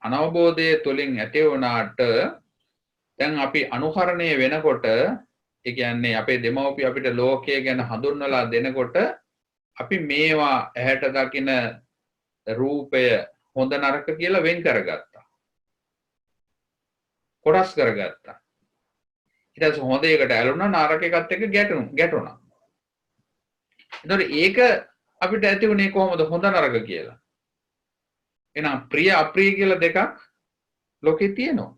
අනවබෝධය තුලින් ඇති වුණාට දැන් අපි අනුකරණය වෙනකොට, ඒ කියන්නේ අපේ දෙමව්පිය අපිට ලෝකය ගැන හඳුන්වලා දෙනකොට අපි මේවා ඇහැට දකින රූපය හොඳ නරක කියලා වෙන් කරගත්තා. කොටස් කරගත්තා. ඊට පස්සේ හොඳ එකට ඇලුනා, නරක එකත් එක්ක ගැටුණා. එතකොට ඒක අපිට ඇති වුණේ කොහොමද? හොඳ නරක කියලා. එහෙනම් ප්‍රිය අප්‍රිය කියලා දෙකක් ලෝකේ තියෙනවා.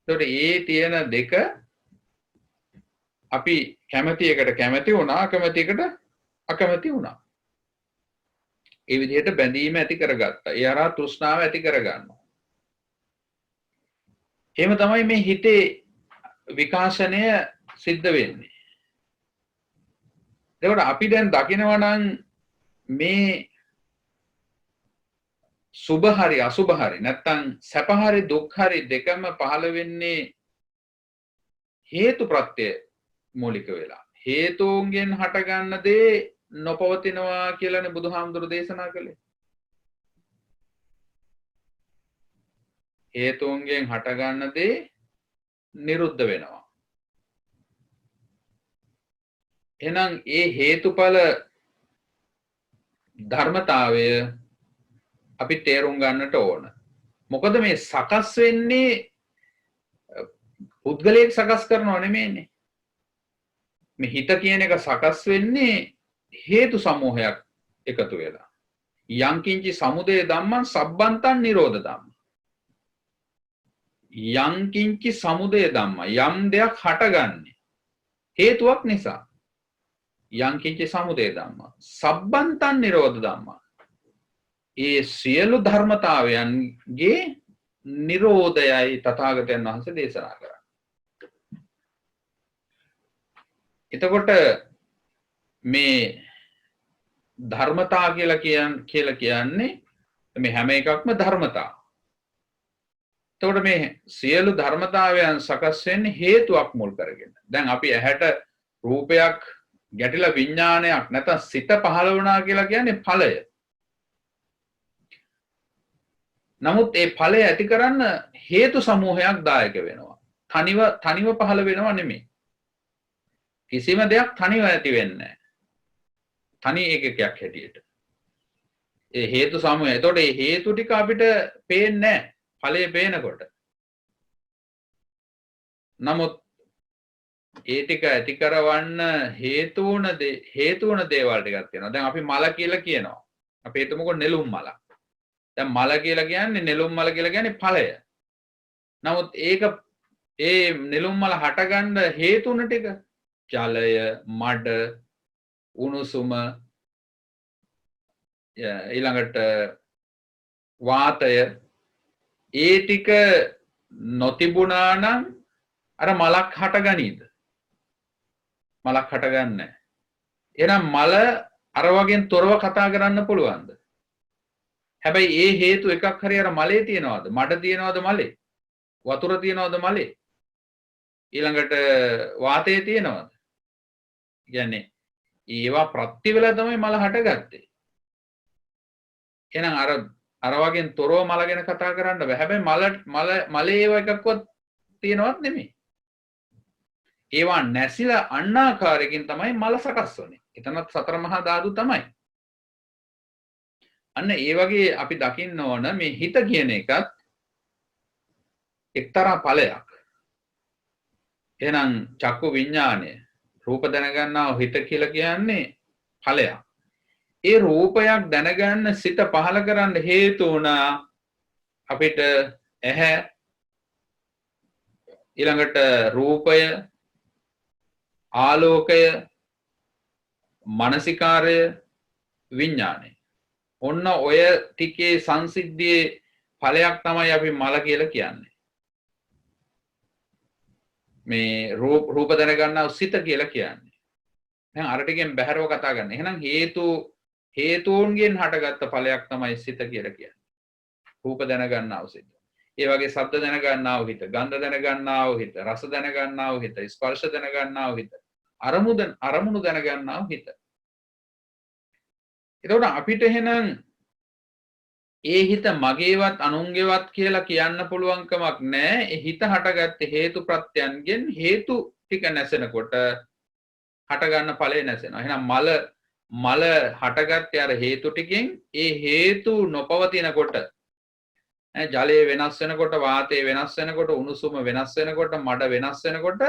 එතකොට ඒ තියෙන දෙක අපි කැමති එකට කැමති වුණා, අකමැති එකට අකමැති වුණා. ඒ විදිහට බැඳීම ඇති කරගත්තා. ඒ අරහා තෘෂ්ණාව ඇති කරගන්නවා. එහෙම තමයි මේ හිතේ විකාශනය සිද්ධ වෙන්නේ. එතකොට අපි දැන් දකිනවා නම් මේ සුභ හරි අසුභ හරි නැත්නම් සැප හරි දුක් හරි දෙකම පහළ වෙන්නේ හේතු ප්‍රත්‍ය මූලික වෙලා. හේතුන්ගෙන් හටගන්න දේ නොපවතිනවා කියලානේ බුදුහාමුදුරු දේශනා කළේ. හේතුන්ගෙන් හටගන්න දේ නිරුද්ධ වෙනවා. එහෙනම් ඒ හේතුඵල ධර්මතාවය අපි තේරුම් ගන්නට ඕන. මොකද මේ සකස් වෙන්නේ පුද්ගලයෙක් සකස් කරනව නෙමෙයිනේ. මේ හිත කියන එක සකස් වෙන්නේ හේතු සමූහයක් එකතු වෙලා. යංකින්චි සමුදය ධම්මං සබ්බන්තං නිරෝධ ධම්ම. යංකින්චි සමුදය ධම්ම යම් දෙයක් හටගන්නේ හේතුවක් නිසා. යංකින්චි සමුදය ධම්ම සබ්බන්තං නිරෝධ ධම්ම. ඒ සියලු ධර්මතාවයන්ගේ නිරෝධයයි තථාගතයන් වහන්සේ දේශනා කරන්නේ. එතකොට මේ ධර්මතා කියලා කියන්නේ මේ හැම එකක්ම ධර්මතා. එතකොට මේ සියලු ධර්මතාවයන් සකස් වෙන්නේ හේතුවක් මුල් කරගෙන. දැන් අපි ඇහැට රූපයක් ගැටිලා විඥානයක් නැත්නම් සිත පහළ වුණා කියලා කියන්නේ ඵලය. නමුත් ඒ ඵලය ඇති කරන්න හේතු සමූහයක් දායක වෙනවා. තනිව පහළ වෙනව නෙමෙයි. කිසිම දෙයක් තනිව ඇති වෙන්නේ නැහැ. තනි එකකයක් හැටියට. ඒ හේතු සමූහය. එතකොට මේ හේතු ටික අපිට පේන්නේ නැහැ. ඵලය පේනකොට. නමුත් ඒ ටික ඇති කරවන්න හේතු වුණ දේවල් ටිකක් තියෙනවා. දැන් අපි මල කියලා කියනවා. අපි හිතමුකෝ නෙළුම් මල. දැන් මල කියලා කියන්නේ නෙළුම් මල කියලා කියන්නේ ඵලය. නමුත් ඒක ඒ නෙළුම් මල හටගන්න හේතුන ටික ජලය, මඩ, උණුසුම, ඊළඟට වාතය ඒ ටික නොතිබුණා නම් අර මලක් හටගනීද? මලක් හටගන්නේ නැහැ. එහෙනම් මල අර වගේ තොරව කතා කරන්න පුළුවන්ද? හැබැයි ඒ හේතු එකක් හරි අර මලේ තියනවාද? මඩ තියනවාද මලේ? වතුර තියනවාද මලේ? ඊළඟට වාතය තියනවාද? කියන්නේ ඒවා ප්‍රත්‍ය වෙලා තමයි මල හටගත්තේ. එහෙනම් අර වගේ තොරව මල ගැන කතා කරන්න බෑ. හැබැයි මලේ ඒවා එකක්වත් තියනවත් නෙමෙයි. ඒවා නැසිලා අන්නාකාරයකින් තමයි මල සකස් වෙන්නේ. එතනත් සතර මහා ධාතු තමයි. අන්න ඒ වගේ අපි දකින්න ඕන මේ හිත කියන එකත් එක්තරා ඵලයක්. එහෙනම් චක්කු විඥානය රූප දැනගන්නා හිත කියලා කියන්නේ ඵලයක්. ඒ රූපයක් දැනගන්න සිත පහල කරන්න හේතු වුණා අපිට ඇහැ, ඊළඟට රූපය, ආලෝකය, මානසිකාරය, විඥානය. ඔන්න ඔය ටිකේ සංසිද්ධියේ ඵලයක් තමයි අපි මල කියලා කියන්නේ. මේ රූප දැනගන්නා සිත කියලා කියන්නේ. දැන් අර ටිකෙන් බැහැරව කතා කරන්න. එහෙනම් හේතුන්ගෙන් හටගත්ත ඵලයක් තමයි සිත කියලා කියන්නේ. රූප දැනගන්නා සිත. ඒ වගේ ශබ්ද දැනගන්නා හිත, ගන්ධ දැනගන්නා හිත, රස දැනගන්නා හිත, ස්පර්ශ දැනගන්නා හිත, අරමුණු දැනගන්නා හිත. එතකොට අපිට එහෙනම් ඒ හිත මගේවත් අනුන්ගේවත් කියලා කියන්න පුළුවන්කමක් නැහැ. ඒ හිත හටගත්තේ හේතු ප්‍රත්‍යයන්ගෙන් හේතු ටික නැසෙනකොට හටගන්න ඵලය නැසෙනවා. එහෙනම් මල හටගත්තේ අර හේතු ටිකෙන් ඒ හේතු නොපවතිනකොට ජලය වෙනස් වෙනකොට, වාතය වෙනස් වෙනකොට, උණුසුම වෙනස් වෙනකොට, මඩ වෙනස් වෙනකොට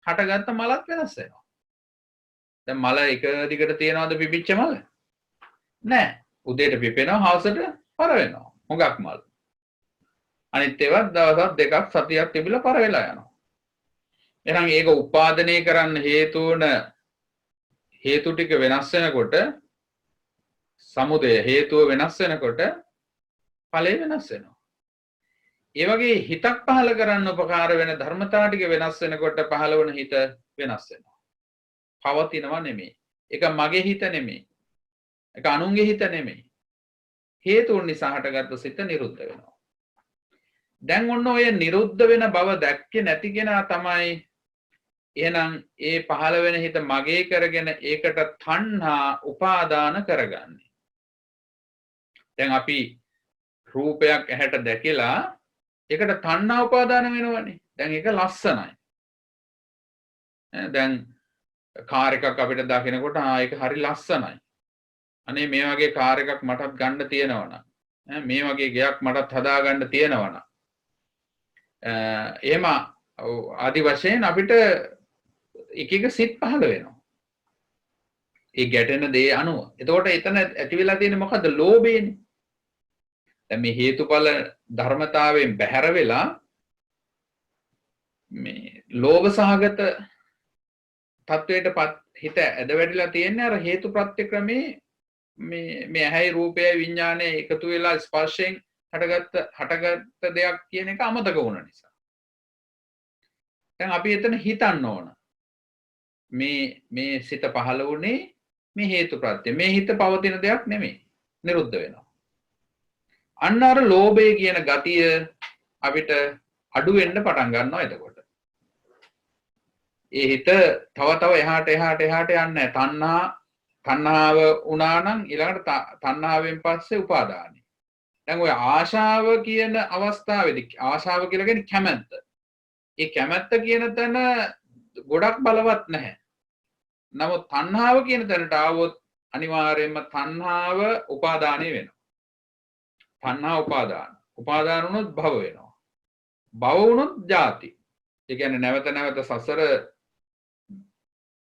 හටගත්ත මලත් වෙනස් වෙනවා. දැන් මල එක දිගට තියනවද පිපිච්ච මල? නෑ. උදේට පිපෙනවා, හවසට පර වෙනවා. හුඟක් මල්. අනිත් ඒවා දවස් දෙකක් සතියක් තිබිලා පර වෙලා යනවා. එහෙනම් ඒක උපාදනය කරන්න හේතු ටික වෙනස් වෙනකොට, සමුදය හේතුව වෙනස් වෙනකොට ඵලය වෙනස් වෙනවා. ඒ වගේ හිතක් පහල කරන්න උපකාර වෙන ධර්මතා ටික වෙනස් වෙනකොට පහල වන හිත වෙනස් වෙනවා. පවතිනවා නෙමෙයි. ඒක මගේ හිත නෙමෙයි. ඒක අනුන්ගේ හිත නෙමෙයි. හේතුන් නිසා හටගත්තු සිත නිරුද්ධ වෙනවා. දැන් ඔන්න ඔය නිරුද්ධ වෙන බව දැක්කේ නැති කෙනා තමයි එහෙනම් ඒ පහළ වෙන හිත මගේ කරගෙන ඒකට තණ්හා උපාදාන කරගන්නේ. දැන් අපි රූපයක් ඇහැට දැකලා ඒකට තණ්හා උපාදාන වෙනවනේ. දැන් ඒක ලස්සනයි. දැන් කාර් එකක් අපිට දකිනකොට ඒක හරි ලස්සනයි. අනේ මේ වගේ කාර් එකක් මටත් ගන්න තියෙනවනම්, මේ වගේ ගෙයක් මටත් හදා ගන්න තියෙනවනම්, එහෙම ආදි වශයෙන් අපිට එක එක සිත් පහළ වෙනවා. ඒ ගැටෙන දේ අනුව. එතකොට එතන ඇති වෙලා තියෙන්නේ මොකද්ද? ලෝභයනේ. දැන් මේ හේතුඵල ධර්මතාවයෙන් බැහැර වෙලා මේ ලෝභ සහගත තත්වයටපත් හිත ඇද වැඩිලා තියෙන්නේ අර හේතු ප්‍රත්‍ය ක්‍රමේ මේ ඇහැයි රූපයයි විඥානය එකතු වෙලා ස්පර්ශයෙන් හටගත්ත දෙයක් කියන එක අමතක වුණ නිසා. දැන් අපි එතන හිතන්න ඕන. මේ සිත පහළ වුණේ මේ හේතු ප්‍රත්‍ය. මේ හිත පවතින දෙයක් නෙමෙයි. නිරුද්ධ වෙනවා. අන්න අර ලෝභය කියන ගතිය අපිට අඩු වෙන්න පටන් ගන්නවා එතකොට. ඒ හිත තව එහාට යන්නේ තණ්හාව වුණා නම් ඊළඟට තණ්හාවෙන් පස්සේ උපාදානයි. දැන් ඔය ආශාව කියන අවස්ථාවේදී ආශාව කියලා කියන්නේ කැමැත්ත. ඒ කැමැත්ත කියන තැන ගොඩක් බලවත් නැහැ. නමුත් තණ්හාව කියන තැනට ආවොත් අනිවාර්යයෙන්ම තණ්හාව උපාදානය වෙනවා. තණ්හා උපාදාන. උපාදාන වුණොත් භව වෙනවා. භව වුණොත් ජාති. ඒ කියන්නේ නැවත නැවත සසර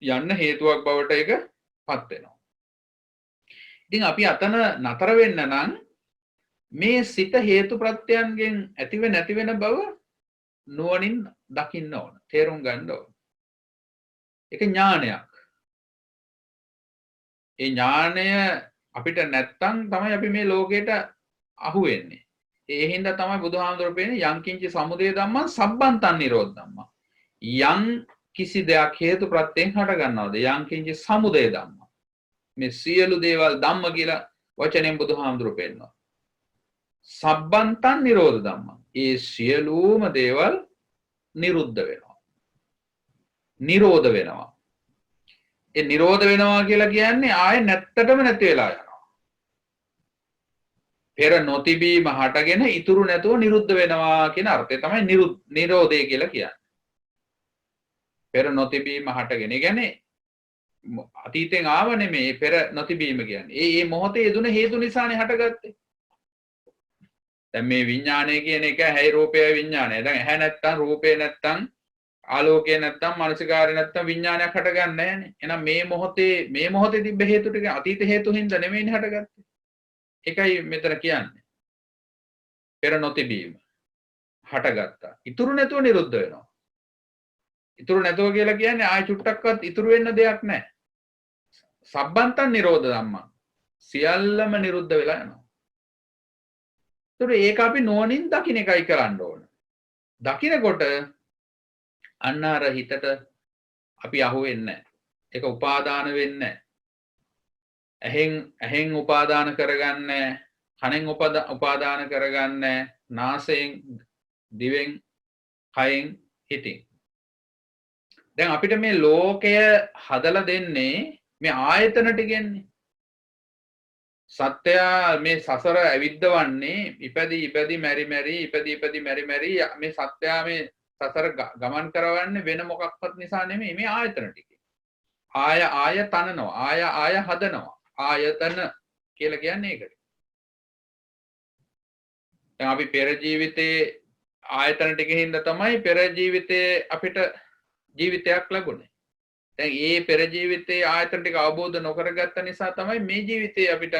යන්න හේතුවක් බවට ඒකපත් වෙනවා. ඉතින් අපි අතන නතර වෙන්න නම් මේ සිත හේතු ප්‍රත්‍යයන්ගෙන් ඇතිව නැති වෙන බව නුවණින් දකින්න ඕන. තේරුම් ගන්න ඕන. ඒක ඥානයක්. ඒ ඥානය අපිට නැත්තම් තමයි අපි මේ ලෝකෙට අහු වෙන්නේ. ඒ හින්දා තමයි බුදුහාමුදුරුවෝ කියන්නේ යංකින්ච සමුදය ධම්මං සබ්බන්තං නිරෝධ ධම්මං. යම් කිසි දෙයක් හේතු ප්‍රත්‍යයෙන් හට ගන්නවද? යංකින්ච සමුදය ධම්මං. මේ සියලු දේවල් ධම්ම කියලා වචනෙන් බුදුහාමුදුරුවෝ පෙන්නනවා. සබ්බන්තං නිරෝධ ධම්මං. ඒ සියලුම දේවල් නිරුද්ධ වෙනවා. නිරෝධ වෙනවා. ඒ නිරෝධ වෙනවා කියලා කියන්නේ ආයේ නැත්තටම නැති වෙලා යනවා. පෙර නොතිබීම හටගෙන ඉතුරු නැතුව නිරුද්ධ වෙනවා කියන අර්ථය තමයි නිරෝධය කියලා කියන්නේ. පෙර නොතිබීම හටගෙන. ඒ කියන්නේ අතීතෙන් ආව නෙමෙයි පෙර නොතිබීම කියන්නේ. ඒ මොහොතේ යෙදුන හේතු නිසානේ හටගත්තේ. දැන් මේ විඥානය කියන එක ඇහැයි රූපයයි විඥානය. දැන් ඇහැ නැත්තම් රූපේ නැත්තම් ආලෝකය නැත්තම් මානසිකාරය නැත්තම් විඥානයක් හටගන්නේ නැහැනේ. එහෙනම් මේ මොහොතේ තිබ්බ හේතු ටික අතීත හේතු හින්දා නෙමෙයිනේ හටගත්තේ. ඒකයි මෙතන කියන්නේ. පෙර නොතිබීම හටගත්තා. ඉතුරු නැතුව නිරුද්ධ වෙනවා. ඉතුරු නැතුව කියලා කියන්නේ ආය චුට්ටක්වත් ඉතුරු වෙන්න දෙයක් නැහැ. සබ්බන්තං නිරෝධ ධම්මං. සියල්ලම නිරුද්ධ වෙලා යනවා. ඒතර ඒක අපි නුවණින් දකින්න එකයි කරන්න ඕන. දකින්නකොට අන්න අර හිතට අපි අහු වෙන්නේ නැහැ. ඒක උපාදාන වෙන්නේ නැහැ. ඇහෙන් උපාදාන කරගන්නේ, කනෙන් උපාදාන කරගන්නේ, නාසයෙන්, දිවෙන්, කයෙන්, හිතින්. දැන් අපිට මේ ලෝකය හදලා දෙන්නේ මේ ආයතන ටිකෙන්නේ. සත්‍යය මේ සසර ඇවිද්දවන්නේ ඉපදි මෙරි මෙරි මේ සත්‍යය මේ සසර ගමන් කරවන්නේ වෙන මොකක්වත් නිසා නෙමෙයි මේ ආයතන ටික. ආය තනනවා, ආය හදනවා. ආයතන කියලා කියන්නේ ඒකට. දැන් අපි පෙර ජීවිතේ ආයතන ටිකෙන් හින්දා තමයි පෙර ජීවිතේ අපිට ජීවිතයක් ලැබුණේ. දැන් ඒ පෙර ජීවිතේ ආයතන ටික අවබෝධ නොකරගත්ත නිසා තමයි මේ ජීවිතේ අපිට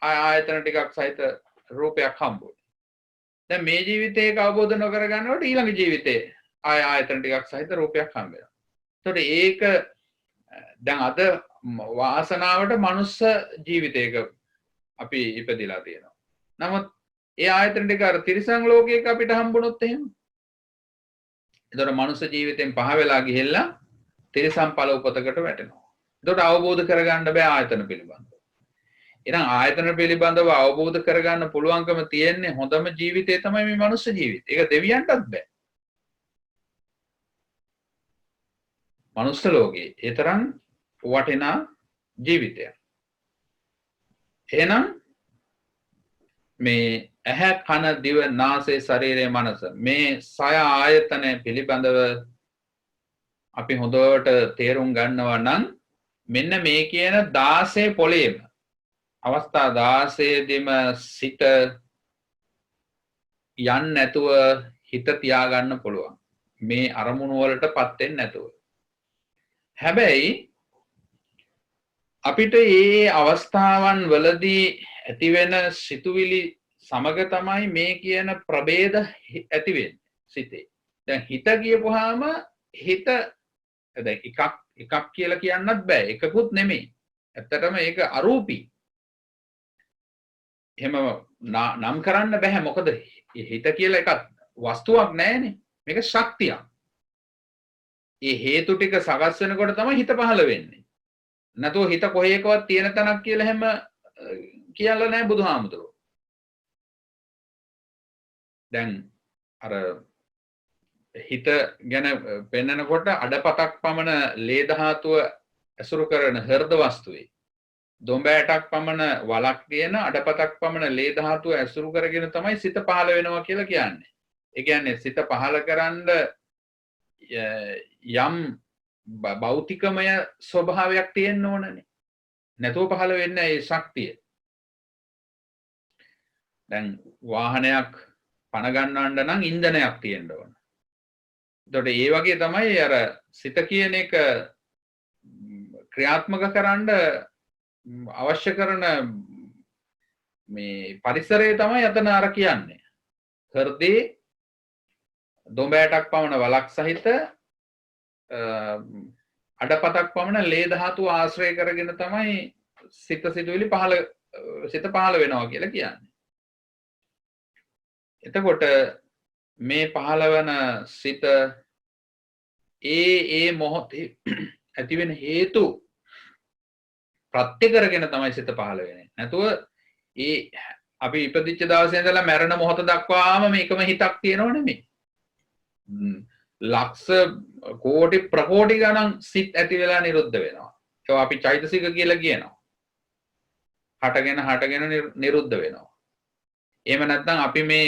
ආයතන ටිකක් සහිත රූපයක් හම්බුනේ. දැන් මේ ජීවිතේ ඒක අවබෝධ නොකර ගන්නකොට ඊළඟ ජීවිතේ ආයතන ටිකක් සහිත රූපයක් හම්බ වෙනවා. ඒතකොට ඒක දැන් අද වාසනාවට මනුස්ස ජීවිතයක අපි ඉපදිලා තියෙනවා. නමුත් ඒ ආයතන ටික අර තිරිසන් ලෝකයක අපිට හම්බුනොත් එහෙම. ඒතකොට මනුස්ස ජීවිතෙන් පහ වෙලා ගිහිල්ලා තිරිසන් ඵල උපතකට වැටෙනවා. ඒතකොට අවබෝධ කරගන්න බෑ ආයතන පිළිබඳව. එහෙනම් ආයතන පිළිබඳව අවබෝධ කරගන්න පුළුවන්කම තියෙන්නේ හොඳම ජීවිතය තමයි මේ මනුස්ස ජීවිතය. ඒක දෙවියන්ටත් බෑ. මනුස්ස ලෝකේ ඒ තරම් වටිනා ජීවිතයක්. එහෙනම් මේ ඇහැ කන දිව නාසය ශරීරය මනස මේ සය ආයතන පිළිබඳව අපි හොඳට තේරුම් ගන්නවා නම් මෙන්න මේ කියන 16 පොළේම අවස්ථා 16 දෙම සිත යන්න නැතුව හිත තියාගන්න පුළුවන්. මේ අරමුණු වලටපත් වෙන්නේ නැතුව. හැබැයි අපිට මේ අවස්ථාවන් වලදී ඇතිවෙන සිතුවිලි සමග තමයි මේ කියන ප්‍රභේද ඇති වෙන්නේ සිතේ. දැන් හිත කියපුවාම හිත දැන් එකක් කියලා කියන්නත් බෑ. එකකුත් නෙමෙයි. ඇත්තටම ඒක අරූපී. එහෙම නම් කරන්න බෑ. මොකද හිත කියලා එකක් වස්තුවක් නැහැනේ. මේක ශක්තියක්. ඒ හේතු ටික සකස් වෙනකොට තමයි හිත පහළ වෙන්නේ. නැතුව හිත කොහේකවත් තියෙන තැනක් කියලා හැම කියලා නැහැ බුදුහාමුදුරුවෝ. දැන් අර හිත ගැන පෙන්නකොට අඩපතක් පමණ ලේ ධාතුව ඇසුරු කරන හෘද වස්තුවේ දොඹෑටක් පමණ වලක් තියෙන අඩපතක් පමණ ලේ ධාතුව ඇසුරු කරගෙන තමයි සිත පහළ වෙනවා කියලා කියන්නේ. ඒ කියන්නේ සිත පහළ කරන්න යම් භෞතිකමය ස්වභාවයක් තියෙන්න ඕනනේ. නැතුව පහළ වෙන්නේ ඒ ශක්තිය. දැන් වාහනයක් පණ ගන්නවන්න නම් ඉන්ධනයක් තියෙන්න ඕන. එතකොට ඒ වගේ තමයි අර සිත කියන එක ක්‍රියාත්මක කරන්න අවශ්‍ය කරන මේ පරිසරය තමයි අතන අර කියන්නේ. හෘදේ දොඹෑටක් පමණ වලක් සහිත අඩපතක් පමණ ලේ ධාතුව ආශ්‍රය කරගෙන තමයි සිත පහළ වෙනවා කියලා කියන්නේ. එතකොට මේ පහළවන සිත ඒ මොහොතේ ඇතිවෙන හේතු ප්‍රත්‍ය කරගෙන තමයි සිත පහළ වෙන්නේ. නැතුව ඒ අපි ඉපදිච්ච දවසේ ඉඳලා මැරෙන මොහොත දක්වාම මේකම හිතක් තියෙනව නෙමෙයි. ලක්ෂ කෝටි ප්‍රකෝටි ගණන් සිත් ඇති වෙලා නිරුද්ධ වෙනවා. ඒක අපි චෛතසික කියලා කියනවා. හටගෙන නිරුද්ධ වෙනවා. එහෙම නැත්නම් අපි මේ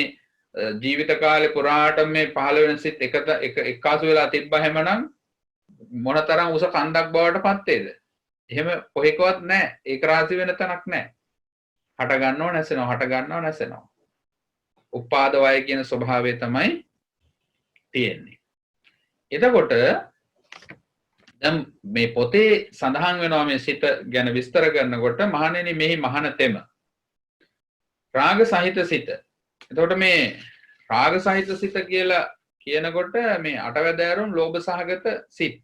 ජීවිත කාලේ පුරාට මේ පහළ වෙන සිත් එකාසු වෙලා තිබ්බහමනම් මොනතරම් උස කන්දක් බවට පත් වේද? එහෙම කොහෙකවත් නැහැ. ඒක රාශි වෙන තැනක් නැහැ. හට ගන්නව නැසෙනවා, හට ගන්නව නැසෙනවා. උපාද වය කියන ස්වභාවය තමයි තියෙන්නේ. එතකොට දැන් මේ පොතේ සඳහන් වෙනවා මේ සිත ගැන විස්තර කරනකොට මහණෙනි මෙහි මහානතෙම රාග සහිත සිත. එතකොට මේ රාග සහිත සිත කියලා කියනකොට මේ අටවැදෑරුම් ලෝභ සහගත සිත්.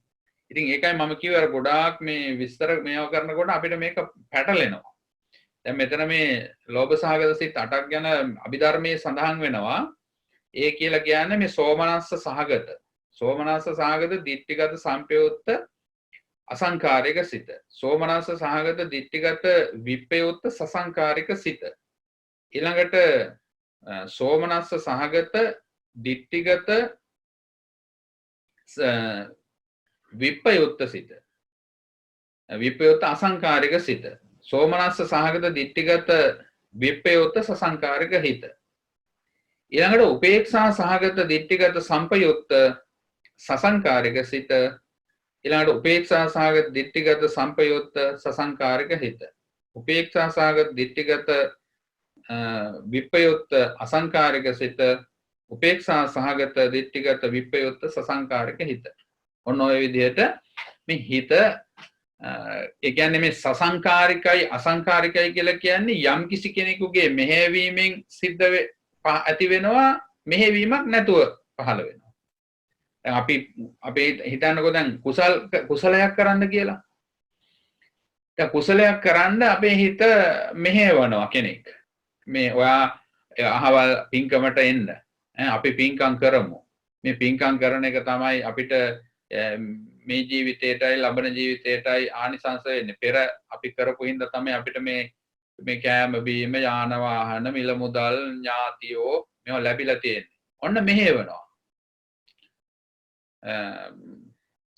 ඉතින් ඒකයි මම කිව්වේ අර ගොඩාක් මේ විස්තර මේව කරනකොට අපිට මේක පැටලෙනවා. දැන් මෙතන මේ ලෝභ සහගත සිත් 8ක් ගැන අභිධර්මයේ සඳහන් වෙනවා. ඒ කියලා කියන්නේ මේ සෝමනස්ස සහගත දිට්ඨිගත සංපයුත්ත අසංකාරික සිත. සෝමනස්ස සහගත දිට්ඨිගත විප්පයුත්ත සසංකාරික සිත. ඊළඟට සෝමනස්ස සහගත දිට්ඨිගත විප්පයුත්ත සිත. විප්පයුත්ත අසංකාරික සිත. සෝමනස්ස සහගත දිට්ඨිගත විප්පයුත්ත සසංකාරික හිත. ඊළඟට උපේක්ෂා සහගත දිට්ඨිගත සංපයුත්ත සසංකාරික සිත. ඊළඟට උපේක්ෂා සහගත දිට්ඨිගත සංපයුත්ත සසංකාරික හිත. උපේක්ෂා සහගත දිට්ඨිගත විප්පයුත්ත අසංකාරික සිත. උපේක්ෂා සහගත දිට්ඨිගත විප්පයුත්ත සසංකාරික හිත. ඔන්න ඔය විදිහට මේ හිත ඒ කියන්නේ මේ සසංකාරිකයි අසංකාරිකයි කියලා කියන්නේ යම් කිසි කෙනෙකුගේ මෙහෙයවීමෙන් සිද්ධ ඇති වෙනවා, මෙහෙවීමක් නැතුව පහළ වෙනවා. දැන් අපි හිතන්නකෝ දැන් කුසලයක් කරන්න කියලා. දැන් කුසලයක් කරන්න අපේ හිත මෙහෙවනවා කෙනෙක්. මේ ඔයා අහවල් පින්කමට එන්න. අපි පින්කම් කරමු. මේ පින්කම් කරන එක තමයි අපිට මේ ජීවිතේටයි ලබන ජීවිතේටයි ආනිසංස වෙන්නේ. පෙර අපි කරපු හින්දා තමයි අපිට මේ කෑම බීම යාන වාහන මිල මුදල් ඥාතියෝ මේවා ලැබිලා තියෙන්නේ. ඔන්න මෙහෙවනවා.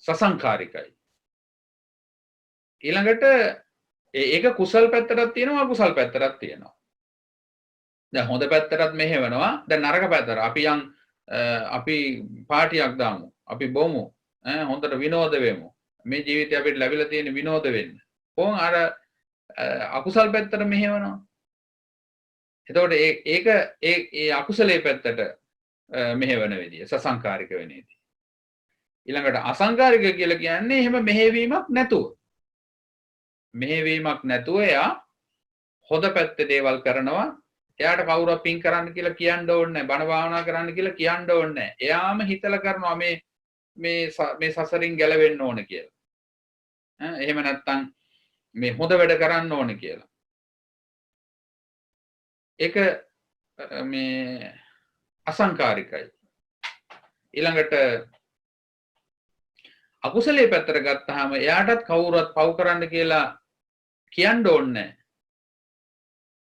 සසංකාරිකයි. ඊළඟට ඒක කුසල් පැත්තටත් තියෙනවා අකුසල් පැත්තටත් තියෙනවා. දැන් හොඳ පැත්තටත් මෙහෙවනවා. දැන් නරක පැත්තට අපි පාටියක් දාමු. අපි බොමු. හොඳට විනෝද වෙමු. මේ ජීවිතේ අපිට ලැබිලා තියෙන විනෝද වෙන්න. කොහොම අර අකුසල් පැත්තට මෙහෙවනවා. එතකොට ඒක ඒ අකුසලයේ පැත්තට මෙහෙවන විදිය සසංකාරික වෙන විදිය. ඊළඟට අසංකාරික කියලා කියන්නේ එහෙම මෙහෙවීමක් නැතුව. මෙහෙවීමක් නැතුව එයා හොඳ පැත්තේ දේවල් කරනවා. එයාට කවුරුත් පින් කරන්න කියලා කියන්න ඕනේ නැහැ. බණ භාවනා කරන්න කියලා කියන්න ඕනේ නැහැ. එයාම හිතලා කරනවා මේ සසරින් ගැලවෙන්න ඕනේ කියලා. එහෙම නැත්නම් මේ හොඳ වැඩ කරන්න ඕනේ කියලා. ඒක මේ අසංකාරිකයි. ඊළඟට අකුසලයේ පැත්තට ගත්තාම එයාටත් කවුරුත් පව් කරන්න කියලා කියන්න ඕනේ නැහැ.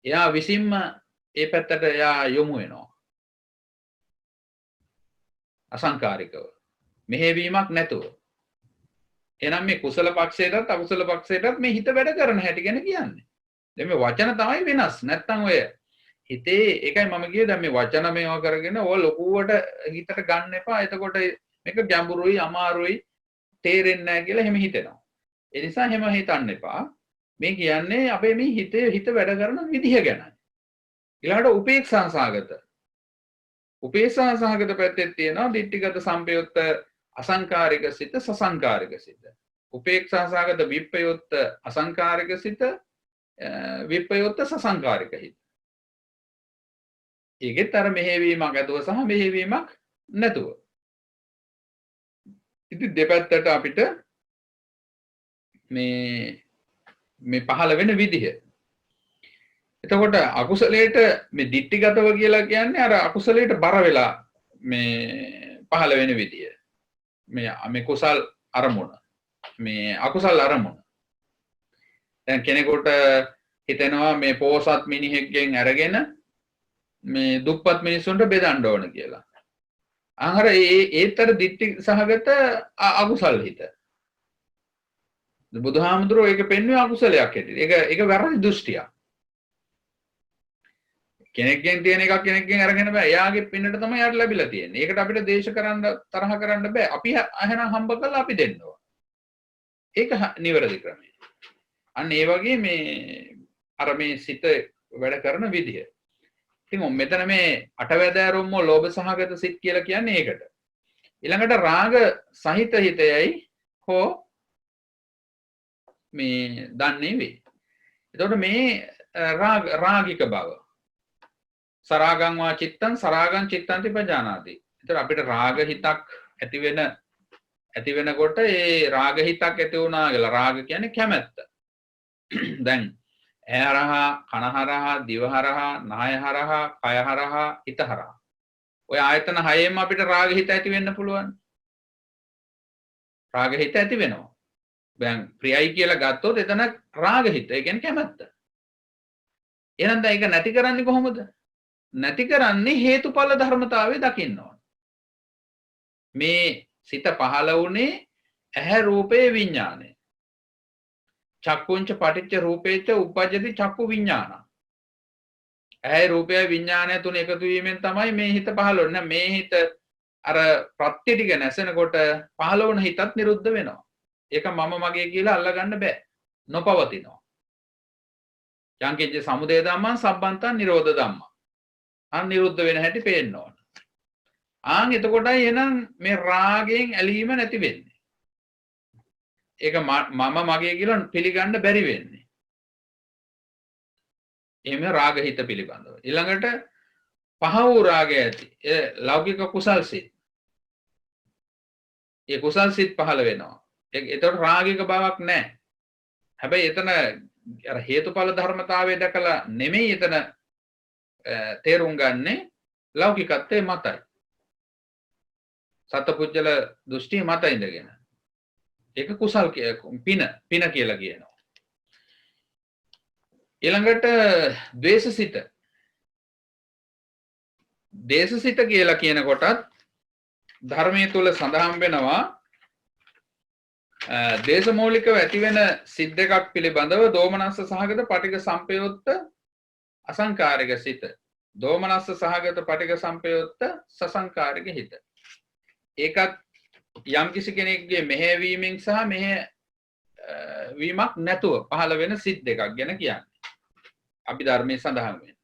එයා විසින්ම ඒ පැත්තට එයා යොමු වෙනවා. අසංකාරිකව. මෙහෙවීමක් නැතුව. එහෙනම් මේ කුසල පක්ෂයටත් අකුසල පක්ෂයටත් මේ හිත වැඩ කරන හැටි ගැන කියන්නේ. දැන් මේ වචන තමයි වෙනස්. නැත්තම් ඔය හිතේ ඒකයි මම කියේ දැන් මේ වචන මේවා කරගෙන ඔය ලොකුවට හිතට ගන්න එපා. එතකොට මේක ගැඹුරුයි අමාරුයි තේරෙන්නේ නැහැ කියලා එහෙම හිතෙනවා. ඒ නිසා එහෙම හිතන්න එපා. මේ කියන්නේ අපේ මේ හිත වැඩ කරන විදිහ ගැනයි. ඊළඟට උපේක්ෂා සහගත. උපේක්ෂා සහගත පැත්තේ තියෙනවා දිට්ඨිගත සම්පයුත්ත අසංකාරික සිත සසංකාරික සිත. උපේක්ෂා සහගත විප්පයුත්ත අසංකාරික සිත විප්පයුත්ත සසංකාරික හිත. ඒකෙත් අර මෙහෙවීමක් ඇතුව සහ මෙහෙවීමක් නැතුව. ඉතින් දෙපැත්තට අපිට මේ පහළ වෙන විදිහ. එතකොට අකුසලයට මේ දිට්ඨිගතව කියලා කියන්නේ අර අකුසලයට බර වෙලා මේ පහළ වෙන විදිය. මේ කුසල් අරමුණ. මේ අකුසල් අරමුණ. දැන් කෙනෙකුට හිතෙනවා මේ පෝසත් මිනිහෙක්ගෙන් අරගෙන මේ දුප්පත් මිනිස්සුන්ට බෙදන්න ඕන කියලා. අහර ඒතර දිට්ඨි සහගත අකුසල් හිත. බුදුහාමුදුරුවෝ ඒක පෙන්වුවේ අකුසලයක් හැටියට. ඒක වැරදි දෘෂ්ටියක්. කෙනෙක්ගෙන් තියෙන එකක් කෙනෙක්ගෙන් අරගෙන බෑ. එයාගේ පින්නට තමයි යාට ලැබිලා තියෙන්නේ. ඒකට අපිට දේශ කරන්න තරහ කරන්න බෑ. අපි එහෙනම් හම්බ කරලා අපි දෙන්න ඕන. ඒක නිවැරදි ක්‍රමය. අන්න ඒ වගේ මේ සිත වැඩ කරන විදිය. ඉතින් මෙතන මේ අටවැදෑරුම්ම ලෝභ සහගත සිත් කියලා කියන්නේ ඒකට. ඊළඟට රාග සහිත හිතයයි හෝ මේ දන්නේ වේ. එතකොට මේ රාගික බව. සරාගං වා චිත්තං සරාගං චිත්තන්ති පජානාති. එතකොට අපිට රාග හිතක් ඇති වෙනකොට ඒ රාග හිතක් ඇති වුණා කියලා. රාග කියන්නේ කැමැත්ත. දැන් ඇහැ හරහා, කන හරහා, දිව හරහා, නාය හරහා, කය හරහා, හිත හරහා. ඔය ආයතන හයෙම අපිට රාග හිත ඇති වෙන්න පුළුවන්. රාග හිත ඇති වෙනවා. දැන් ප්‍රියයි කියලා ගත්තොත් එතන රාග හිත. ඒ කියන්නේ කැමැත්ත. එහෙනම් දැන් ඒක නැති කරන්නේ කොහොමද? නැති කරන්නේ හේතුඵල ධර්මතාවය දකින්න ඕන. මේ සිත පහළ වුණේ ඇහැ රූපේ විඥානය. චක්කුංච පටිච්ච රූපේච උපජ්ජති චක්කු විඥාන. ඇහැ රූපය විඥානය තුන එකතු වීමෙන් තමයි මේ හිත පහළ වෙන්නේ. මේ හිත අර ප්‍රත්‍ය ටික නැසෙනකොට පහළ වුණ හිතත් නිරුද්ධ වෙනවා. ඒක මම මගේ කියලා අල්ලගන්න බෑ. නොපවතිනවා. යංකින්ච සමුදය ධම්මං සම්බන්තං නිරෝධ ධම්මං. නිරුද්ධ වෙන හැටි පේන්න ඕන. එතකොටයි එහෙනම් මේ රාගයෙන් ඇලීම නැති වෙන්නේ. ඒක මම මගේ කියලා පිළිගන්න බැරි වෙන්නේ. එහෙම රාග හිත පිළිබඳව. ඊළඟට පහ වූ රාගය ඇති. ලෞකික කුසල් සිත්. ඒ කුසල් සිත් පහළ වෙනවා. ඒතකොට රාගික බවක් නැහැ. හැබැයි එතන අර හේතුඵල ධර්මතාවය දැකලා නෙමෙයි එතන තේරුම් ගන්නේ ලෞකිකත්වයේ මතයි. සත්පුජ්‍යල දෘෂ්ටි මත ඉඳගෙන. ඒක කුසල් පින කියලා කියනවා. ඊළඟට ද්වේෂසිත. දේශසිත කියලා කියන කොටත් ධර්මයේ තුල සඳහන් වෙනවා දේශමූලිකව ඇතිවෙන සිත් දෙකක් පිළිබඳව දෝමනස්ස සහගත පටිඝ සම්පයුත්ත අසංකාරික සිත. දෝමනස්ස සහගත පටිඝ සම්පයුත්ත සසංකාරික හිත. ඒකත් යම් කිසි කෙනෙක්ගේ මෙහෙවීමෙන් සහ මෙහෙවීමක් නැතුව පහළ වෙන සිත් දෙකක් ගැන කියන්නේ. අපි ධර්මයේ සඳහන් වෙන්නේ.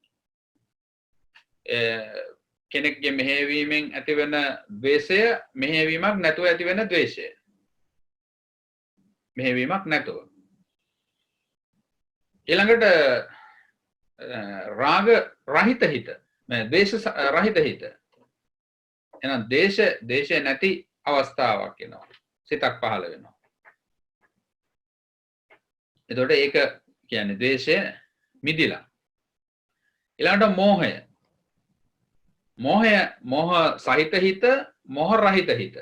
කෙනෙක්ගේ මෙහෙයවීමෙන් ඇතිවෙන ද්වේෂය මෙහෙයවීමක් නැතුව ඇතිවෙන ද්වේෂය. මෙහෙයවීමක් නැතුව. ඊළඟට රාග රහිත හිත. ද්වේෂ රහිත හිත. එහෙනම් දේශය නැති අවස්ථාවක් එනවා. සිතක් පහළ වෙනවා. එතකොට ඒක කියන්නේ ද්වේෂය මිදිලා. ඊළඟට මෝහය. මෝහ සහිත හිත, මෝහ රහිත හිත.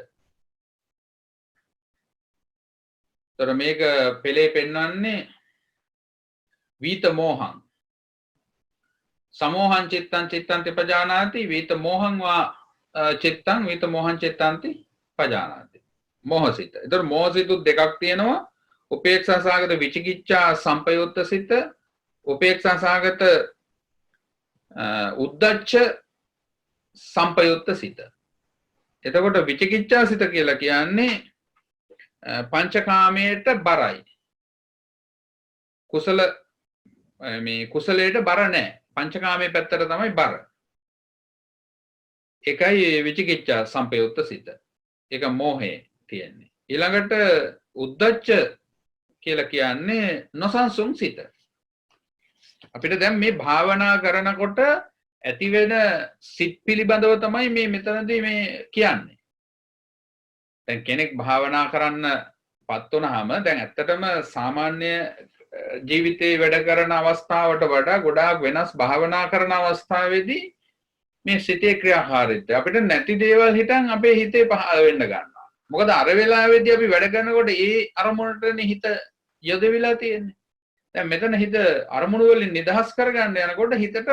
තර මේක පෙළේ පෙන්වන්නේ වීත මෝහං. සමෝහං චිත්තං චිත්තං පජානාති වීත මෝහං වා චිත්තං වීත මෝහං චිත්තං පජානාති. මෝහසිත. ඒතර මෝහසිතු දෙකක් තියෙනවා. උපේක්ෂා සාගත විචිකිච්ඡා සංපයුත්ත සිත, උපේක්ෂා සාගත උද්දච්ච සංපයුත්ත සිත. එතකොට විචිකිච්ඡා සිත කියලා කියන්නේ පංචකාමයට බරයි. කුසලයට බර නැහැ. පංචකාමයේ පැත්තට තමයි බර. ඒකයි විචිකිච්ඡා සංපයුත්ත සිත. ඒක මෝහේ තියෙන්නේ. ඊළඟට උද්දච්ච කියලා කියන්නේ නොසන්සුන් සිත. අපිට දැන් මේ භාවනා කරනකොට ඇති වෙන සිත් පිළිබඳව තමයි මේ මෙතනදී මේ කියන්නේ. දැන් කෙනෙක් භාවනා කරන්න පත් වුණාම දැන් ඇත්තටම සාමාන්‍ය ජීවිතේ වැඩ කරන අවස්ථාවට වඩා ගොඩාක් වෙනස් භාවනා කරන අවස්ථාවේදී මේ සිතේ ක්‍රියාකාරීත්වය අපිට නැති දේවල් හිතන් අපේ හිතේ පහළ වෙන්න ගන්නවා. මොකද අර වෙලාවේදී අපි වැඩ කරනකොට ඒ අරමුණටනේ හිත යොදවිලා තියෙන්නේ. දැන් මෙතන හිත අරමුණු වලින් නිදහස් කරගන්න යනකොට හිතට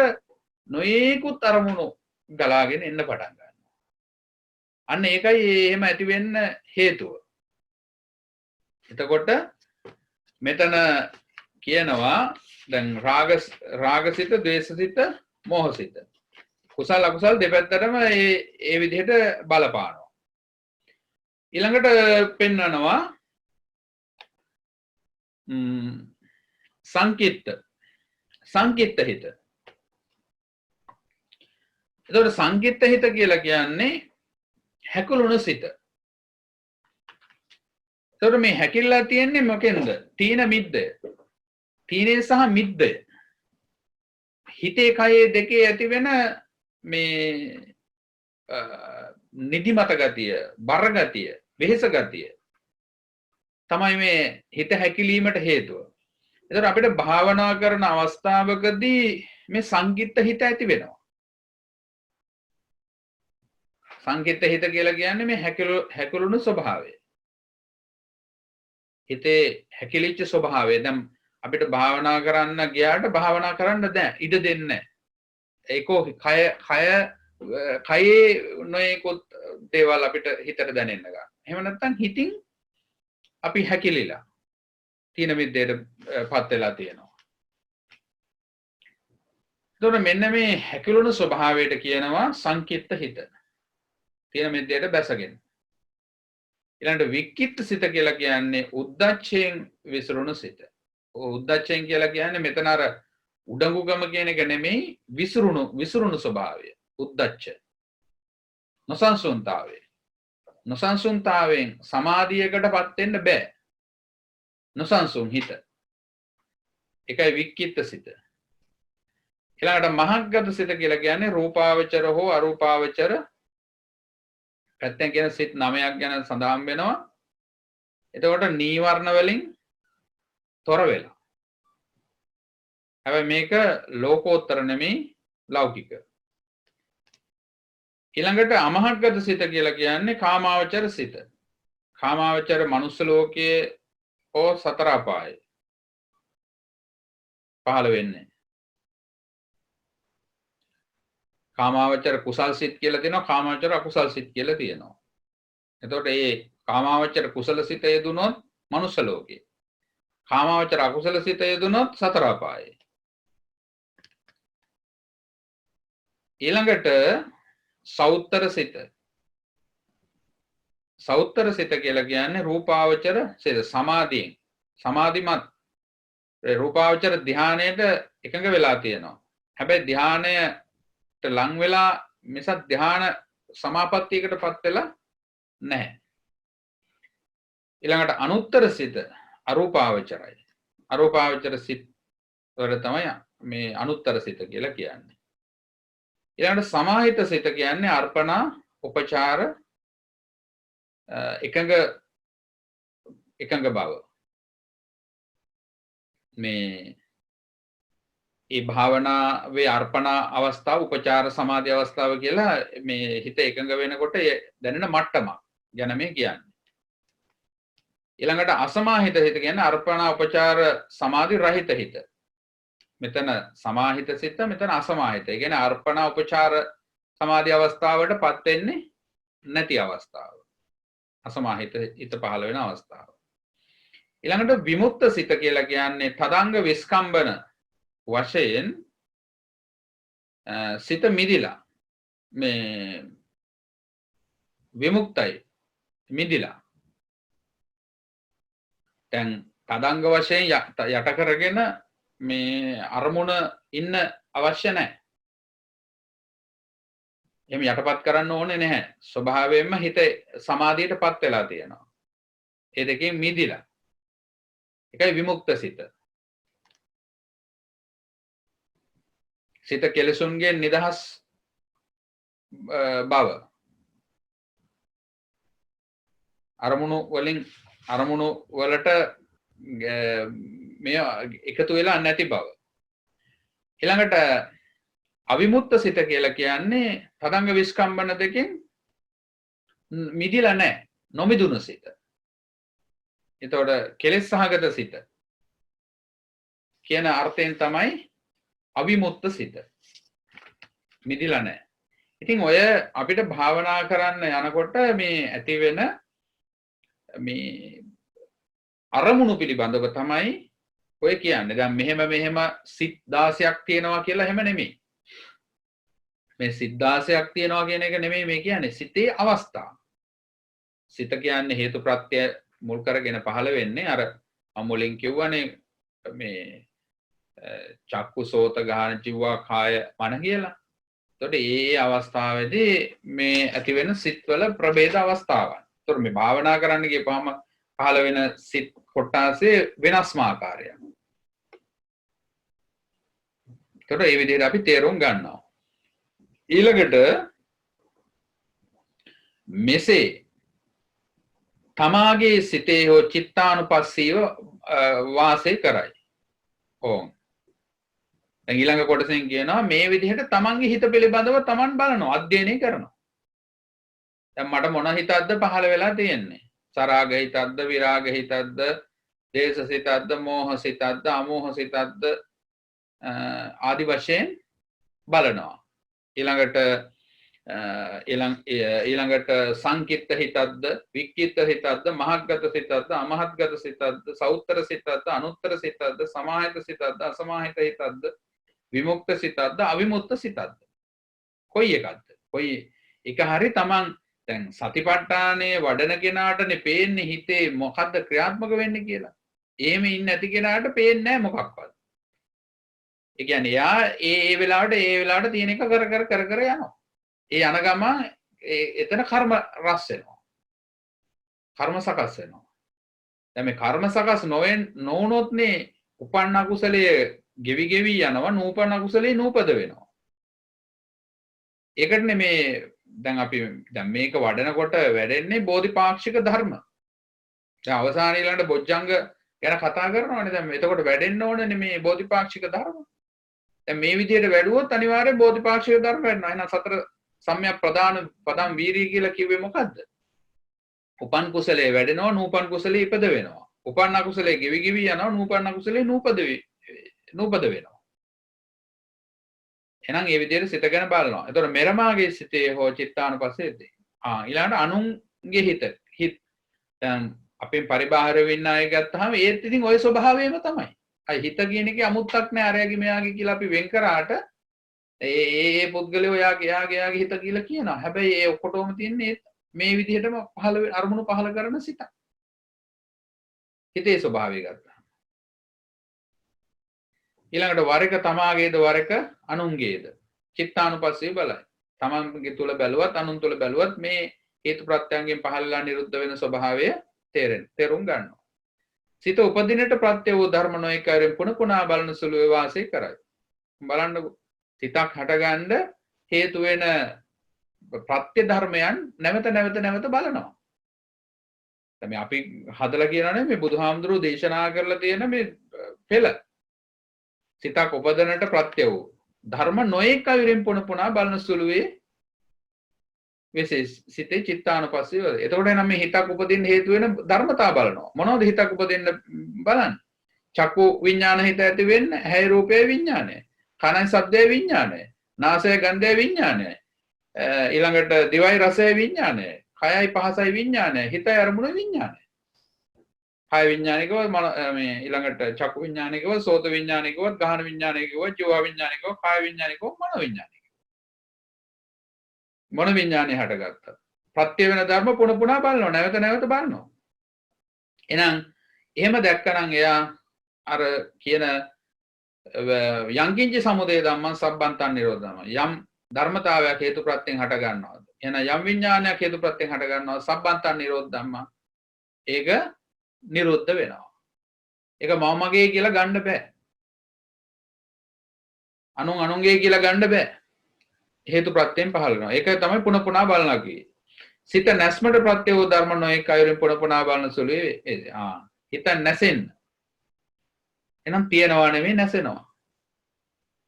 නොයේකුත් අරමුණු ගලාගෙන එන්න පටන් ගන්නවා. අන්න ඒකයි එහෙම ඇති වෙන්න හේතුව. එතකොට මෙතන කියනවා දැන් රාගසිත, ද්වේෂසිත, මෝහසිත. කුසල අකුසල දෙපැත්තටම ඒ විදිහට බලපානවා. ඊළඟට පෙන්වනවා සංකිට්ත හිත. එතකොට සංකිට්ත හිත කියලා කියන්නේ හැකුළුණු සිත. එතකොට මේ හැකිල්ලා තියෙන්නේ මොකෙන්ද? තීන මිද්දය. තීනේ සහ මිද්දය. හිතේ කයේ දෙකේ ඇති වෙන මේ නිදිමත ගතිය, බර ගතිය, වෙහෙස ගතිය තමයි මේ හිත හැකිලීමට හේතුව. එතකොට අපිට භාවනා කරන අවස්ථාවකදී මේ සංකිට්ත හිත ඇති වෙනවා. සංකිට්ත හිත කියලා කියන්නේ මේ හැකුළුණු ස්වභාවය. හිතේ හැකිලිච්ච ස්වභාවය. දැන් අපිට භාවනා කරන්න ගියාට භාවනා කරන්න දැන් ඉඩ දෙන්නේ නැහැ. ඒකෝ කයේ නොයෙකුත් දේවල් අපිට හිතට දැනෙන්න ගන්න. එහෙම නැත්නම් හිතින් අපි හැකිලිලා තීන මිද්දේට පත් වෙලා තියෙනවා. එතකොට මෙන්න මේ හැකිලුණු ස්වභාවයට කියනවා සංකිට්ත හිත. තීන මිද්දේට බැසගෙන. ඊළඟට වික්කිට්ත සිත කියලා කියන්නේ උද්දච්චයෙන් විසිරුණු සිත. උද්දච්චයෙන් කියලා කියන්නේ මෙතන අර උඩඟුකම කියන එක නෙමෙයි විසිරුණු ස්වභාවය. උද්දච්ච. නොසන්සුන්තාවය. නොසන්සුන්තාවයෙන් සමාධියකටපත් වෙන්න බෑ. නොසන්සුන් හිත. ඒකයි වික්කිට්ත සිත. ඊළඟට මහග්ගත සිත කියලා කියන්නේ රූපාවචර හෝ අරූපාවචර පැත්තෙන් කියන සිත් 9ක් ගැන සඳහන් වෙනවා. එතකොට නීවරණ වලින් තොර වෙලා. හැබැයි මේක ලෝකෝත්තර නෙමෙයි ලෞකික. ඊළඟට අමහග්ගත සිත කියලා කියන්නේ කාමාවචර සිත. කාමාවචර මනුස්ස ලෝකයේ හෝ සතර අපායේ පහළ වෙන්නේ. කාමාවචර කුසල් සිත් කියලා තියෙනවා, කාමාවචර අකුසල් සිත් කියලා තියෙනවා. එතකොට මේ කාමාවචර කුසල සිත යෙදුනොත් මනුස්ස ලෝකේ. කාමාවචර අකුසල සිත යෙදුනොත් සතර අපායේ. ඊළඟට සෞත්තර සිත. සෞත්තර සිත කියලා කියන්නේ රූපාවචර සිත සමාධියෙන්. සමාධිමත් රූපාවචර ධානයට එකඟ වෙලා තියෙනවා. හැබැයි ධානයට ලං වෙලා මිසක් ධ්‍යාන සමාපත්තියකටපත් වෙලා නැහැ. ඊළඟට අනුත්තර සිත අරූපාවචරයි. අරූපාවචර සිත් වල තමයි මේ අනුත්තර සිත කියලා කියන්නේ. ඊළඟට සමාහිත සිත කියන්නේ අර්පණා උපචාර එකඟ බව. මේ භාවනාවේ අර්පණා අවස්ථාව උපචාර සමාධි අවස්ථාව කියලා මේ හිත එකඟ වෙනකොට දැනෙන මට්ටමක් ගැන මේ කියන්නේ. ඊළඟට අසමාහිත හිත කියන්නේ අර්පණා උපචාර සමාධි රහිත හිත. මෙතන සමාහිත සිත, මෙතන අසමාහිත. ඒ කියන්නේ අර්පණා උපචාර සමාධි අවස්ථාවටපත් වෙන්නේ නැති අවස්ථාව. අසමාහිත හිත පහළ වෙන අවස්ථාව. ඊළඟට විමුක්ත සිත කියලා කියන්නේ තදංග විස්කම්බන වශයෙන් සිත මිදිලා මේ විමුක්තයි මිදිලා. දැන් තදංග වශයෙන් යට කරගෙන මේ අරමුණ ඉන්න අවශ්‍ය නැහැ. එහෙම යටපත් කරන්න ඕනේ නැහැ. ස්වභාවයෙන්ම හිත සමාධියටපත් වෙලා තියෙනවා. ඒ දෙකෙන් මිදිලා. ඒකයි විමුක්ත සිත. සිත කෙලෙසුන්ගෙන් නිදහස් බව. අරමුණු වලට මේ එකතු වෙලා නැති බව. ඊළඟට අවිමුක්ත සිත කියලා කියන්නේ තදංග විස්කම්බන දෙකෙන් මිදිලා නැහැ. නොමිදුණු සිත. එතකොට කෙලෙස් සහගත සිත කියන අර්ථයෙන් තමයි අවිමුක්ත සිත. මිදිලා නැහැ. ඉතින් ඔය අපිට භාවනා කරන්න යනකොට මේ ඇති වෙන මේ අරමුණු පිළිබඳව තමයි ඔය කියන්නේ. දැන් මෙහෙම සිත් 16ක් තියෙනවා කියලා එහෙම නෙමෙයි. මේ සිත් 16ක් තියෙනවා කියන එක නෙමෙයි මේ කියන්නේ. සිතේ අවස්ථා. සිත කියන්නේ හේතු ප්‍රත්‍ය මුල් කරගෙන පහළ වෙන්නේ අර අමුලින් කියවනේ මේ චක්කු සෝත ගාන ජීවා කාය මන කියලා. එතකොට මේ අවස්ථාවේදී මේ ඇති වෙන සිත්වල ප්‍රභේද අවස්ථාවන්. එතකොට මේ භාවනා කරන්න ගියපම පහළ වෙන සිත් කොටාසේ වෙනස්ම ආකාරයක්. එතකොට මේ විදිහට අපි තේරුම් ගන්නවා. ඊළඟට මෙසේ තමාගේ සිතේ හෝ චිත්තානුපස්සීව වාසය කරයි. ඕම්. දැන් ඊළඟ කොටසෙන් කියනවා මේ විදිහට තමන්ගේ හිත පිළිබඳව තමන් බලනවා, අධ්‍යයනය කරනවා. දැන් මට මොන හිතක්ද පහළ වෙලා තියෙන්නේ? සරාග හිතක්ද, විරාග හිතක්ද, දේශ සිතක්ද, මෝහ සිතක්ද, අමෝහ සිතක්ද ආදි වශයෙන් බලනවා. ඊළඟට සංකිට්ඨ හිතක්ද, වික්කිට්ඨ හිතක්ද, මහග්ගත සිතක්ද, අමහත්ගත සිතක්ද, සෞත්තර සිතක්ද, අනුත්තර සිතක්ද, සමාහිත සිතක්ද, අසමාහිත හිතක්ද, විමුක්ත සිතක්ද, අවිමුක්ත සිතක්ද? කොයි එකක්ද? කොයි එක හරි තමන් දැන් සතිපට්ඨානයේ වඩන කෙනාටනේ පේන්නේ හිතේ මොකද්ද ක්‍රියාත්මක වෙන්නේ කියලා. එහෙම ඉන්නේ නැති කෙනාට පේන්නේ නැහැ මොකක්වත්. ඒ කියන්නේ යා ඒ වෙලාවට තියෙන එක කර යනවා. ඒ යන ගමන් එතන කර්ම රැස් වෙනවා. කර්ම සකස් වෙනවා. දැන් මේ කර්ම සකස් නොවුනොත්නේ උපන්න කුසලයේ ගෙවි යනවා, නූපන්න කුසලයේ නූපද වෙනවා. ඒකටනේ මේ දැන් අපි දැන් මේක වඩනකොට වැඩෙන්නේ බෝධිපාක්ෂික ධර්ම. දැන් අවසාන ඊළඟට බොජ්ජංග ගැන කතා කරනවානේ. දැන් එතකොට වැඩෙන්න ඕනේ මේ බෝධිපාක්ෂික ධර්ම. දැන් මේ විදිහට වැඩුවොත් අනිවාර්යයෙන් බෝධිපාක්ෂික ධර්ම වෙනවා. එහෙනම් සතර සම්‍යක් ප්‍රදාන පදම් වීරිය කියලා කිව්වේ මොකද්ද? උපන් කුසලයේ වැඩෙනවා, නූපන් කුසලයේ ඉපද වෙනවා. උපන් අකුසලයේ ගෙවි යනවා, නූපන් අකුසලයේ නූපද වෙනවා. එහෙනම් මේ විදිහට සිත ගැන බලනවා. එතකොට මෙරමාගේ සිතේ හෝ චිත්තානුපස්සේදී. ඊළඟට අනුන්ගේ හිත. දැන් අපෙන් පරිබාහිර වෙන්න අය ගත්තාම ඒත් ඉතින් ওই ස්වභාවයම තමයි. හිත කියන එකේ අමුත්තක් නෑ අරයාගේ මෙයාගේ කියලා අපි වෙන් කරාට ඒ පුද්ගලයා එයාගේ හිත කියලා කියනවා. හැබැයි ඒ ඔක්කොටම තියන්නේ මේ විදිහටම අරමුණු පහල කරන සිත. හිතේ ස්වභාවය ගත්තා. ඊළඟට වර එක තමාගේද වර එක අනුන්ගේද චිත්තානුපස්සී බලයි. තමන්ගේ තුල බැලුවත් අනුන් තුල බැලුවත් මේ හේතු ප්‍රත්‍යයෙන් පහළලා නිරුද්ධ වෙන ස්වභාවය තේරුම් ගන්නවා. සිත උපදිනට ප්‍රත්‍ය වූ ධර්ම නොයෙක් අයුරින් පුන පුනා බලන සුළුවේ වාසය කරයි. බලන්නකො සිතක් හටගන්න හේතු වෙන ප්‍රත්‍ය ධර්මයන් නැවත බලනවා. දැන් අපි හදලා කියනනේ මේ බුදුහාමුදුරුවෝ දේශනා කරලා තියෙන මේ පෙළ. සිතක් උපදිනට ප්‍රත්‍ය වූ ධර්ම නොයෙක් අයුරින් පුන පුනා බලන සුළුවේ විශේෂ සිතේ චිත්තානුපස්සීව. එතකොට නම් මේ හිතක් උපදින්න හේතු වෙන ධර්මතා බලනවා. මොනවද හිතක් උපදින්න බලන්නේ? චක්කු විඥාන හිත ඇති වෙන්න, ඇහැ රූපේ විඥානය, කනයි ශබ්දේ විඥානය, නාසය ගන්ධය විඥානය, ඊළඟට දිවයි රසය විඥානය, කයයි පහසයි විඥානය, හිතයි අරමුණ විඥානය. කාය විඥානිකව මේ ඊළඟට චක්කු විඥානිකව, සෝත විඥානිකව, ගාහන විඥානිකව, ජීව විඥානිකව, කාය විඥානිකව, මන විඥානිකව. මොන විඥානය හටගත්තා. ප්‍රත්‍ය වෙන ධර්ම පුන පුනා බලනවා, නැවත බලනවා. එහෙනම් එහෙම දැක්කනම් එයා අර කියන යංකින්ච සමුදය ධම්මං සබ්බන්තං නිරෝධම යම් ධර්මතාවයක් හේතු ප්‍රත්‍යයෙන් හට ගන්නවාද. එහෙනම් යම් විඥානයක් හේතු ප්‍රත්‍යයෙන් හට ගන්නවා සබ්බන්තං නිරෝධ ධම්ම. ඒක නිරුද්ධ වෙනවා. ඒක මම මගේ කියලා ගන්න බෑ. අනුන්ගේ කියලා ගන්න බෑ. හේතු ප්‍රත්‍යයෙන් පහළ වෙනවා. ඒක තමයි පුන පුනා බලනවා කියේ. සිත නැස්මට ප්‍රත්‍ය වූ ධර්ම නොයෙක් අයුරින් පුන පුනා බලන සුළුවේ හිත නැසෙන්න. එහෙනම් තියනවා නෙමෙයි නැසෙනවා.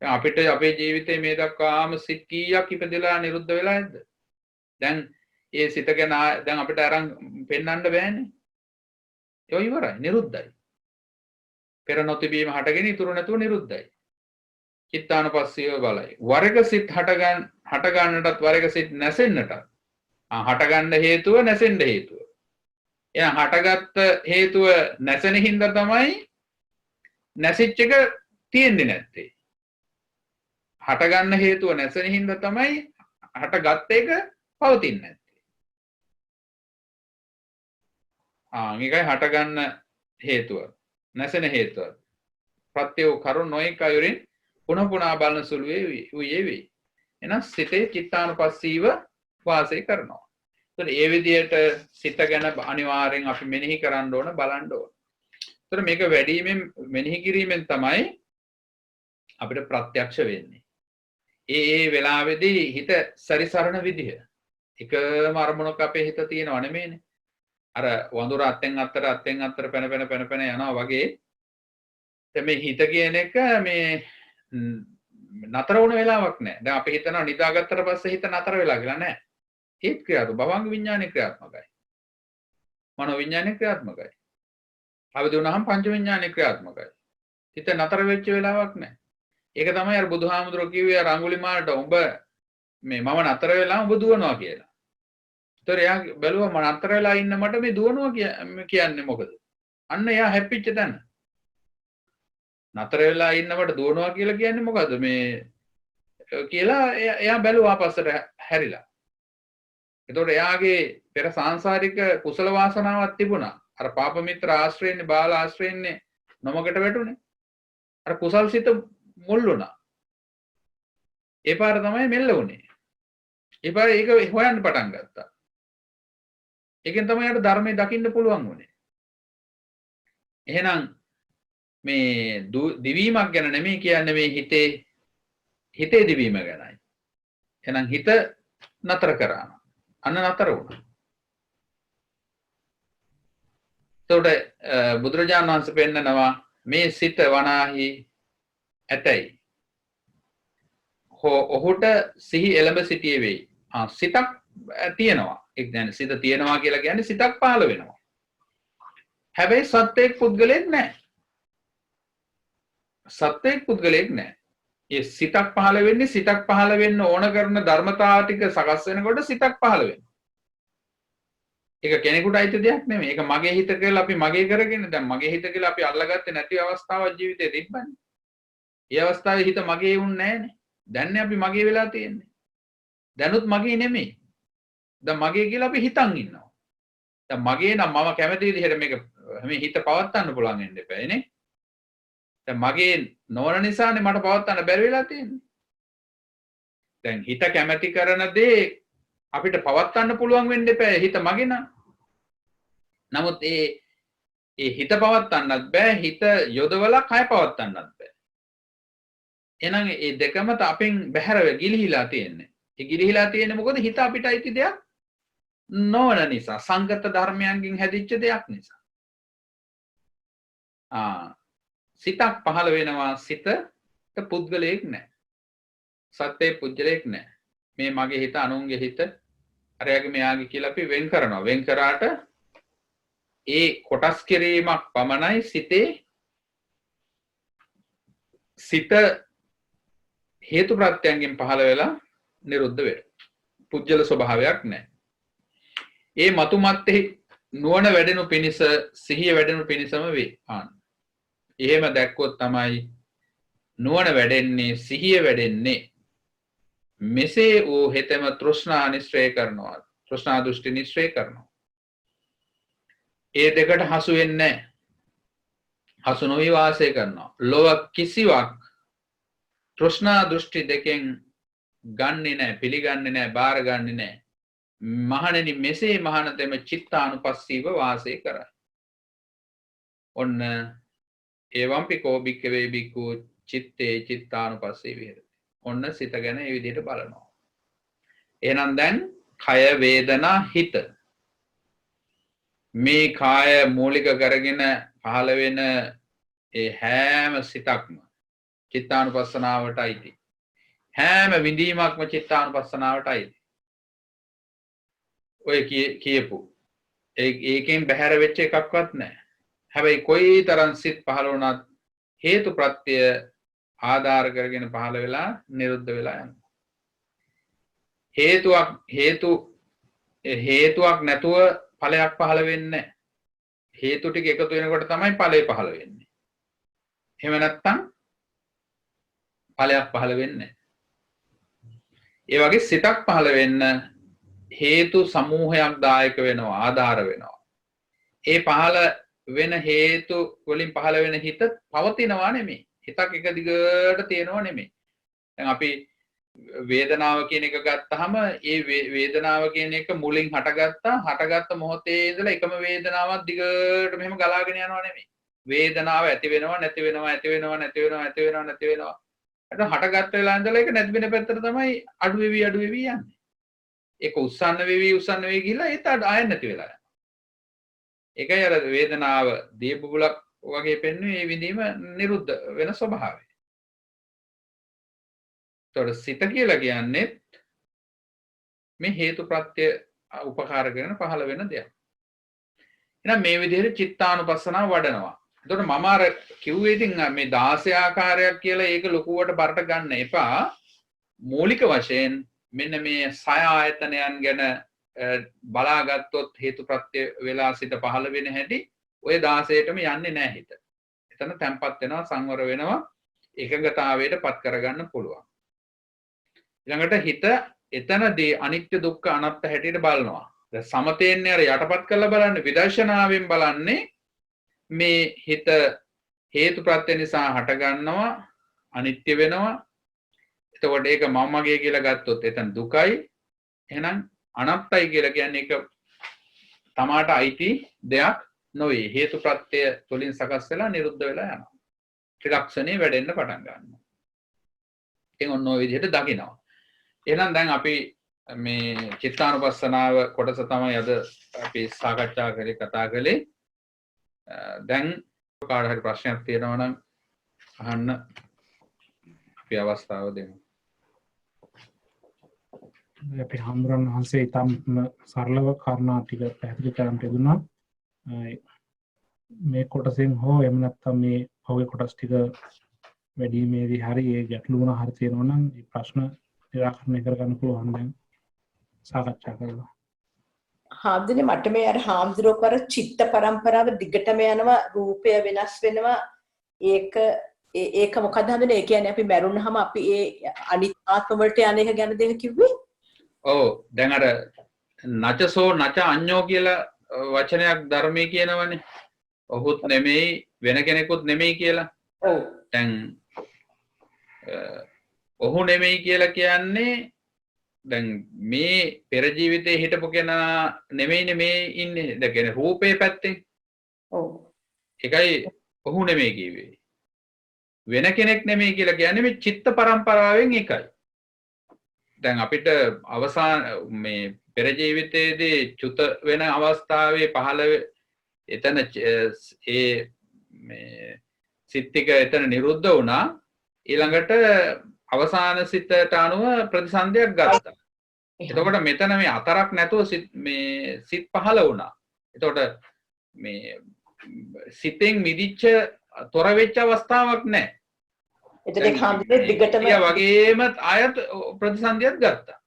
දැන් අපිට අපේ ජීවිතේ මේ දක්වාම සිත් කීයක් ඉපදෙලා නිරුද්ධ වෙලා නැද්ද? දැන් ඒ සිත ගැන දැන් අපිට අරන් පෙන්වන්න බෑනේ. ඒක ඉවරයි, නිරුද්ධයි. පෙර නොතිබීම හටගෙන ඉතුරු නැතුව නිරුද්ධයි. චිත්තානුපස්සීව බලයි. වරක සිත් හට ගන්නටත් වරක සිත් නැසෙන්නටත්. හටගන්න හේතුව නැසෙන්න හේතුව. එහෙනම් හටගත්ත හේතුව නැසෙන හින්දා තමයි නැසිච්ච එක තියෙන්නේ නැත්තේ. හටගන්න හේතුව නැසෙන හින්දා තමයි හටගත්ත එක පවතින්නේ නැත්තේ. මේකයි හටගන්න හේතුව නැසෙන හේතුව. ප්‍රත්‍ය වූ කරුණ නොයෙක් අයුරින් පුන පුනා බලන සුළුවේ උයේ වේ. එහෙනම් සිතේ චිත්තානුපස්සීව වාසය කරනවා. ඒතර ඒ විදිහට සිත ගැන අනිවාර්යෙන් අපි මෙනෙහි කරන්න ඕන, බලන්න ඕන. ඒතර මේක වැඩිමෙන් මෙනෙහි කිරීමෙන් තමයි අපිට ප්‍රත්‍යක්ෂ වෙන්නේ. ඒ වෙලාවේදී හිත සරිසරන විදිහ. එකම අරමුණක අපේ හිත තියෙනව නෙමෙයිනේ. අර වඳුර අත්ෙන් අත්තර පැන යනවා වගේ. මේ හිත කියන එක මේ නතර වුණ වෙලාවක් නෑ. දැන් අපි හිතනවා නිදාගත්තට පස්සේ හිත නතර වෙලා කියලා නෑ. ඒත් ක්‍රියාත්මක භවංග විඥානය ක්‍රියාත්මකයි. මනෝ විඥානය ක්‍රියාත්මකයි. අවදි වුණාම පංච විඥානය ක්‍රියාත්මකයි. හිත නතර වෙච්ච වෙලාවක් නෑ. ඒක තමයි අර බුදුහාමුදුරුවෝ කිව්වේ අර අඟුලිමාලට උඹ මේ මම නතර වෙලා උඹ දුවනවා කියලා. ඒතර එයා බැලුවා මම නතර වෙලා ඉන්න මට මේ දුවනවා කියන්නේ මොකද? අන්න එයා හැප්පිච්ච තැන. නතර වෙලා ඉන්නවට දුවනවා කියලා කියන්නේ මොකද්ද මේ කියලා එයා බැලුවා පස්සට හැරිලා. එතකොට එයාගේ පෙර සාංශාරික කුසල වාසනාවක් තිබුණා. අර පාප මිත්‍ර ආශ්‍රයෙන්නේ බාල ආශ්‍රයෙන්නේ නොමකට වැටුනේ. අර කුසල් සිත මුල් වුණා. ඒ පාර තමයි මෙල්ල වුනේ. ඒ පාර ඒක හොයන්න පටන් ගත්තා. ඒකෙන් තමයි යාට ධර්මයේ දකින්න පුළුවන් වුනේ. එහෙනම් මේ දිවීමක් ගැන නෙමෙයි කියන්නේ මේ හිතේ දිවීම ගැනයි. එහෙනම් හිත නතර කරා. අන්න නතර වුණා. එතකොට බුදුරජාණන් වහන්සේ පෙන්නනවා මේ සිත වනාහි ඇතයි. ඔහුට සිහි එළඹ සිටියේ වෙයි. සිතක් තියෙනවා. ඒ කියන්නේ සිත තියෙනවා කියලා කියන්නේ සිතක් පහළ වෙනවා. හැබැයි සත්‍යයක් පුද්ගලෙක් නැහැ. සත්‍යයක් පුද්ගලෙක් නැහැ. ඒ සිතක් පහළ වෙන්නේ සිතක් පහළ වෙන්න ඕන කරන ධර්මතාව ටික සකස් වෙනකොට සිතක් පහළ වෙනවා. ඒක කෙනෙකුට අයිති දෙයක් නෙමෙයි. ඒක මගේ හිත කියලා අපි මගේ කරගෙන දැන් මගේ හිත කියලා අපි අල්ලගත්තේ නැති අවස්ථාවක් ජීවිතේ තිබ්බනේ. ඒ අවස්ථාවේ හිත මගේ වුන්නේ නැහනේ. දැන්නේ අපි මගේ වෙලා තියෙන්නේ. දැනුත් මගේ නෙමෙයි. දැන් මගේ කියලා අපි හිතන් ඉන්නවා. දැන් මගේ නම් මම කැමති විදිහට මේ හිත පවත්වන්න පුළුවන් වෙන්න එපා නේ. දැන් මගේ නොවන නිසානේ මට පවත්වන්න බැරි වෙලා තියෙන්නේ. දැන් හිත කැමැති කරන දේ අපිට පවත්වන්න පුළුවන් වෙන්න එපා හිත මගේ නම්. නමුත් ඒ හිත පවත්වන්නත් බෑ හිත යොදවලා කය පවත්වන්නත් බෑ. එහෙනම් මේ දෙකම අපෙන් බැහැරව ගිලිහිලා තියෙන්නේ. ඒ ගිලිහිලා තියෙන්නේ මොකද හිත අපිට අයිති දෙයක් නොවන නිසා සංගත ධර්මයන්ගෙන් හැදිච්ච දෙයක් නිසා. සිතක් පහළ වෙනවා සිතට පුද්ගලයෙක් නැහැ. සත්‍යයේ පුද්ගලයෙක් නැහැ. මේ මගේ හිත අනුන්ගේ හිත අරයාගේ මෙයාගේ කියලා අපි වෙන් කරනවා. වෙන් කරාට ඒ කොටස් කිරීමක් පමණයි සිත හේතු ප්‍රත්‍යයෙන් පහළ වෙලා නිරුද්ධ වෙනවා. පුද්ගල ස්වභාවයක් නැහැ. ඒ මතුමත්තේ නුවණ වැඩෙනු පිණිස සිහිය වැඩෙනු පිණිසම වේ. එහෙම දැක්කොත් තමයි නුවණ වැඩෙන්නේ සිහිය වැඩෙන්නේ. මෙසේ වූ හෙතෙම තෘෂ්ණා නිශ්චය කරනවා. තෘෂ්ණා දෘෂ්ටි නිශ්චය කරනවා. ඒ දෙකට හසු වෙන්නේ නැහැ. හසු නොවි වාසය කරනවා. ලෝක කිසිවක් තෘෂ්ණා දෘෂ්ටි දෙකෙන් ගන්නේ නැහැ, පිළිගන්නේ නැහැ, බාර ගන්නේ නැහැ. මහණෙනි මෙසේ මහණතෙම චිත්තානුපස්සීව වාසය කරයි. ඔන්න එවම්පි කෝ භික්ඛවේ භික්ඛු චිත්තේ චිත්තානුපස්සී විහෙරති. ඔන්න සිත ගැන මේ විදිහට බලනවා. එහෙනම් දැන් කය වේදනා හිත මේ කාය මූලික කරගෙන පහළ වෙන ඒ හැම සිතක්ම චිත්තානුපස්සනාවටයි. හැම විඳීමක්ම චිත්තානුපස්සනාවටයි. ඔය කියපු ඒකෙන් බැහැර වෙච්ච එකක්වත් නැහැ. හැබැයි කොයි තරම් සිත් පහළ වුණත් හේතු ප්‍රත්‍ය ආධාර කරගෙන පහළ වෙලා නිරුද්ධ වෙලා යනවා. හේතුවක් නැතුව ඵලයක් පහළ වෙන්නේ නැහැ. හේතු ටික එකතු වෙනකොට තමයි ඵලය පහළ වෙන්නේ. එහෙම නැත්නම් ඵලයක් පහළ වෙන්නේ නැහැ. ඒ වගේ සිතක් පහළ වෙන්න හේතු සමූහයක් දායක වෙනවා, ආධාර වෙනවා. ඒ පහළ වෙන හේතු වලින් පහළ වෙන හිත පවතිනවා නෙමෙයි. හිතක් එක දිගට තියෙනවා නෙමෙයි. දැන් අපි වේදනාව කියන එක ගත්තාම ඒ වේදනාව කියන එක මුලින් හටගත්ත මොහොතේ ඉඳලා එකම වේදනාවක් දිගට මෙහෙම ගලාගෙන යනවා නෙමෙයි. වේදනාව ඇති වෙනවා නැති වෙනවා ඇති වෙනවා නැති වෙනවා ඇති වෙනවා නැති වෙනවා. ඒක හටගත්ත වෙලා ඉඳලා ඒක නැති වෙන පැත්තට තමයි අඩු වෙවි යන්නේ. ඒක උස්සන්න වෙවි ගිහිල්ලා ඒත් ආයෙ නැති වෙලා යනවා. ඒකයි අර වේදනාව දීපුබුලක් වගේ පෙන්වන්නේ මේ විදිහම නිරුද්ධ වෙන ස්වභාවය. ඒතකොට සිත කියලා කියන්නේ මේ හේතු ප්‍රත්‍ය උපකාර කරන පහළ වෙන දෙයක්. එහෙනම් මේ විදිහට චිත්තානුපස්සනාව වඩනවා. එතකොට මම අර කිව්වේ ඉතින් මේ 16 ආකාරයක් කියලා ඒක ලොකුවට බරට ගන්න එපා. මූලික වශයෙන් මෙන්න මේ සය ආයතනයන් ගැන බලාගත්තොත් හේතු ප්‍රත්‍ය වෙලා සිට පහළ වෙන හැටි ඔය 16ටම යන්නේ නැහැ හිත. එතන තැම්පත් වෙනවා, සංවර වෙනවා, එකඟතාවයට පත් කරගන්න පුළුවන්. ඊළඟට හිත එතනදී අනිත්‍ය දුක්ඛ අනාත්ම හැටියට බලනවා. දැන් සමතේන්නේ අර යටපත් කරලා බලන්නේ, විදර්ශනාවෙන් බලන්නේ මේ හිත හේතු ප්‍රත්‍ය නිසා හට ගන්නවා, අනිත්‍ය වෙනවා. එතකොට ඒක මමගේ කියලා ගත්තොත් එතන දුකයි. එහෙනම් අනාත්මයි කියලා කියන්නේ ඒක තමාට අයිති දෙයක් නොවේ. හේතු ප්‍රත්‍ය තුලින් සකස් වෙලා නිරුද්ධ වෙලා යනවා. ත්‍රිලක්ෂණේ වැඩෙන්න පටන් ගන්නවා. ඉතින් ඔන්න ඔය විදිහට දකිනවා. එහෙනම් දැන් අපි මේ චිත්තානුපස්සනාව කොටස තමයි අද අපි සාකච්ඡා කරේ, කතා කළේ. දැන් කාට හරි ප්‍රශ්නයක් තියෙනවා නම් අහන්න අපි අවස්ථාව දෙමු. අපි හම්බුරන් වහන්සේ ඊටම සරලව කාරණා ටික පැහැදිලි කරන්න තිබුණා. මේ කොටසෙන් හෝ එහෙම නැත්නම් මේ පොගේ කොටස් ටික වැඩිමේදී හරි ඒ ගැටලු වුණා හරි තියෙනවා නම් මේ ප්‍රශ්න निराකරණය කරගන්න පුළුවන් දැන් සාකච්ඡා කරලා. හාමුදුරනේ මට මේ අර හාමුදුරුවෝ කර චිත්ත පරම්පරාව දිගටම යනවා, රූපය වෙනස් වෙනවා. ඒක මොකද හඳුනේ? ඒ කියන්නේ අපි මැරුණාම අපි ඒ අනිත් ආත්ම වලට යන එක ගැන දෙක කිව්වේ? ඔව්. දැන් අර නචසෝ නච අඤ්ඤෝ කියලා වචනයක් ධර්මයේ කියනවනේ. ඔහුත් නෙමෙයි වෙන කෙනෙකුත් නෙමෙයි කියලා. ඔව්. දැන් ඔහු නෙමෙයි කියලා කියන්නේ දැන් මේ පෙර ජීවිතේ හිටපු කෙනා නෙමෙයිනේ මේ ඉන්නේ. දැන් කියන්නේ රූපේ පැත්තෙන්. ඔව්. ඒකයි ඔහු නෙමෙයි කිව්වේ. වෙන කෙනෙක් නෙමෙයි කියලා කියන්නේ මේ චිත්ත පරම්පරාවෙන් එකයි. දැන් අපිට අවසාන මේ පෙර ජීවිතයේදී චුත වෙන අවස්ථාවේ පහළ එතන ඒ මේ සිත් ටික එතන නිරුද්ධ වුණා. ඊළඟට අවසාන සිතට අනුව ප්‍රතිසන්දියක් ගත්තා. එතකොට මෙතන මේ අතරක් නැතුව මේ සිත් පහළ වුණා. එතකොට මේ සිතෙන් මිදිච්ච තොර වෙච්ච අවස්ථාවක් නැහැ. එතකොට හම්බෙන්නේ දිගටම වගේම ආයත ප්‍රතිසන්දියක් ගත්තා.